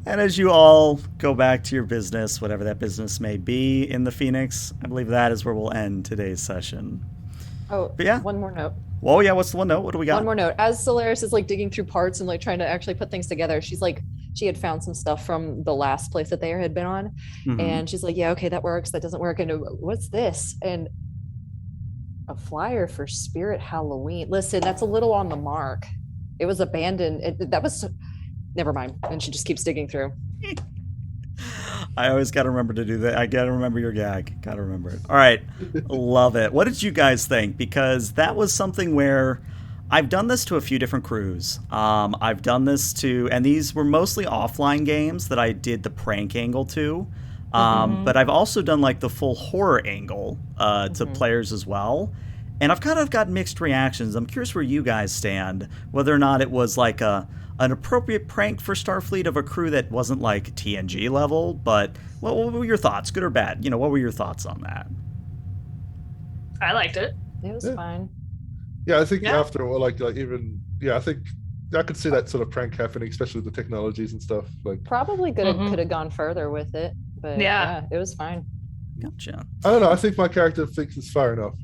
And as you all go back to your business, whatever that business may be in the Phoenix, I believe that is where we'll end today's session. Oh, but yeah. One more note. Whoa, yeah, what's the one note? What do we got? One more note. As Solaris is digging through parts and trying to actually put things together, she's she had found some stuff from the last place that they had been on. Mm-hmm. And she's yeah, okay, that works. That doesn't work. And what's this? And a flyer for Spirit Halloween. Listen, that's a little on the mark. It was abandoned. Never mind. And she just keeps digging through. I always got to remember to do that. I got to remember your gag. Got to remember it. All right. Love it. What did you guys think? Because that was something where I've done this to a few different crews. I've done this to, and these were mostly offline games that I did the prank angle to. But I've also done the full horror angle to players as well. And I've kind of got mixed reactions. I'm curious where you guys stand, whether or not it was an appropriate prank for Starfleet of a crew that wasn't TNG level, but what were your thoughts, good or bad? What were your thoughts on that? I liked it. It was fine. Yeah, I think after a while, I think I could see that sort of prank happening, especially with the technologies and stuff. Probably could have gone further with it, but yeah, it was fine. Gotcha. I don't know. I think my character thinks it's far enough.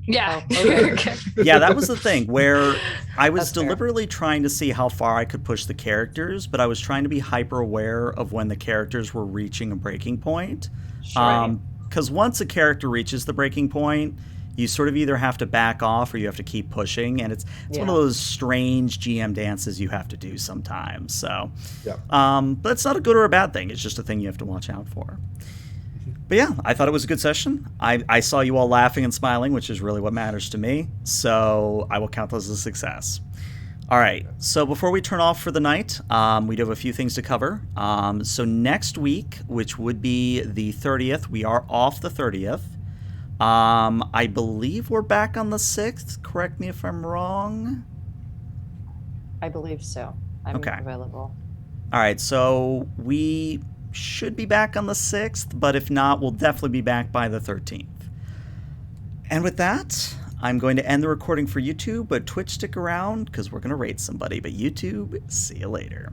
Yeah. Okay. Yeah, that was the thing where I was deliberately trying to see how far I could push the characters, but I was trying to be hyper aware of when the characters were reaching a breaking point. Because once a character reaches the breaking point, you sort of either have to back off or you have to keep pushing, and it's one of those strange GM dances you have to do sometimes. So, but it's not a good or a bad thing. It's just a thing you have to watch out for. But yeah, I thought it was a good session. I saw you all laughing and smiling, which is really what matters to me. So I will count this as a success. All right, so before we turn off for the night, we do have a few things to cover. So next week, which would be the 30th, we are off the 30th. I believe we're back on the 6th. Correct me if I'm wrong. I believe so. I'm available. All right, so we should be back on the 6th, but if not, we'll definitely be back by the 13th. And with that, I'm going to end the recording for YouTube, but Twitch, stick around because we're going to raid somebody. But YouTube, see you later.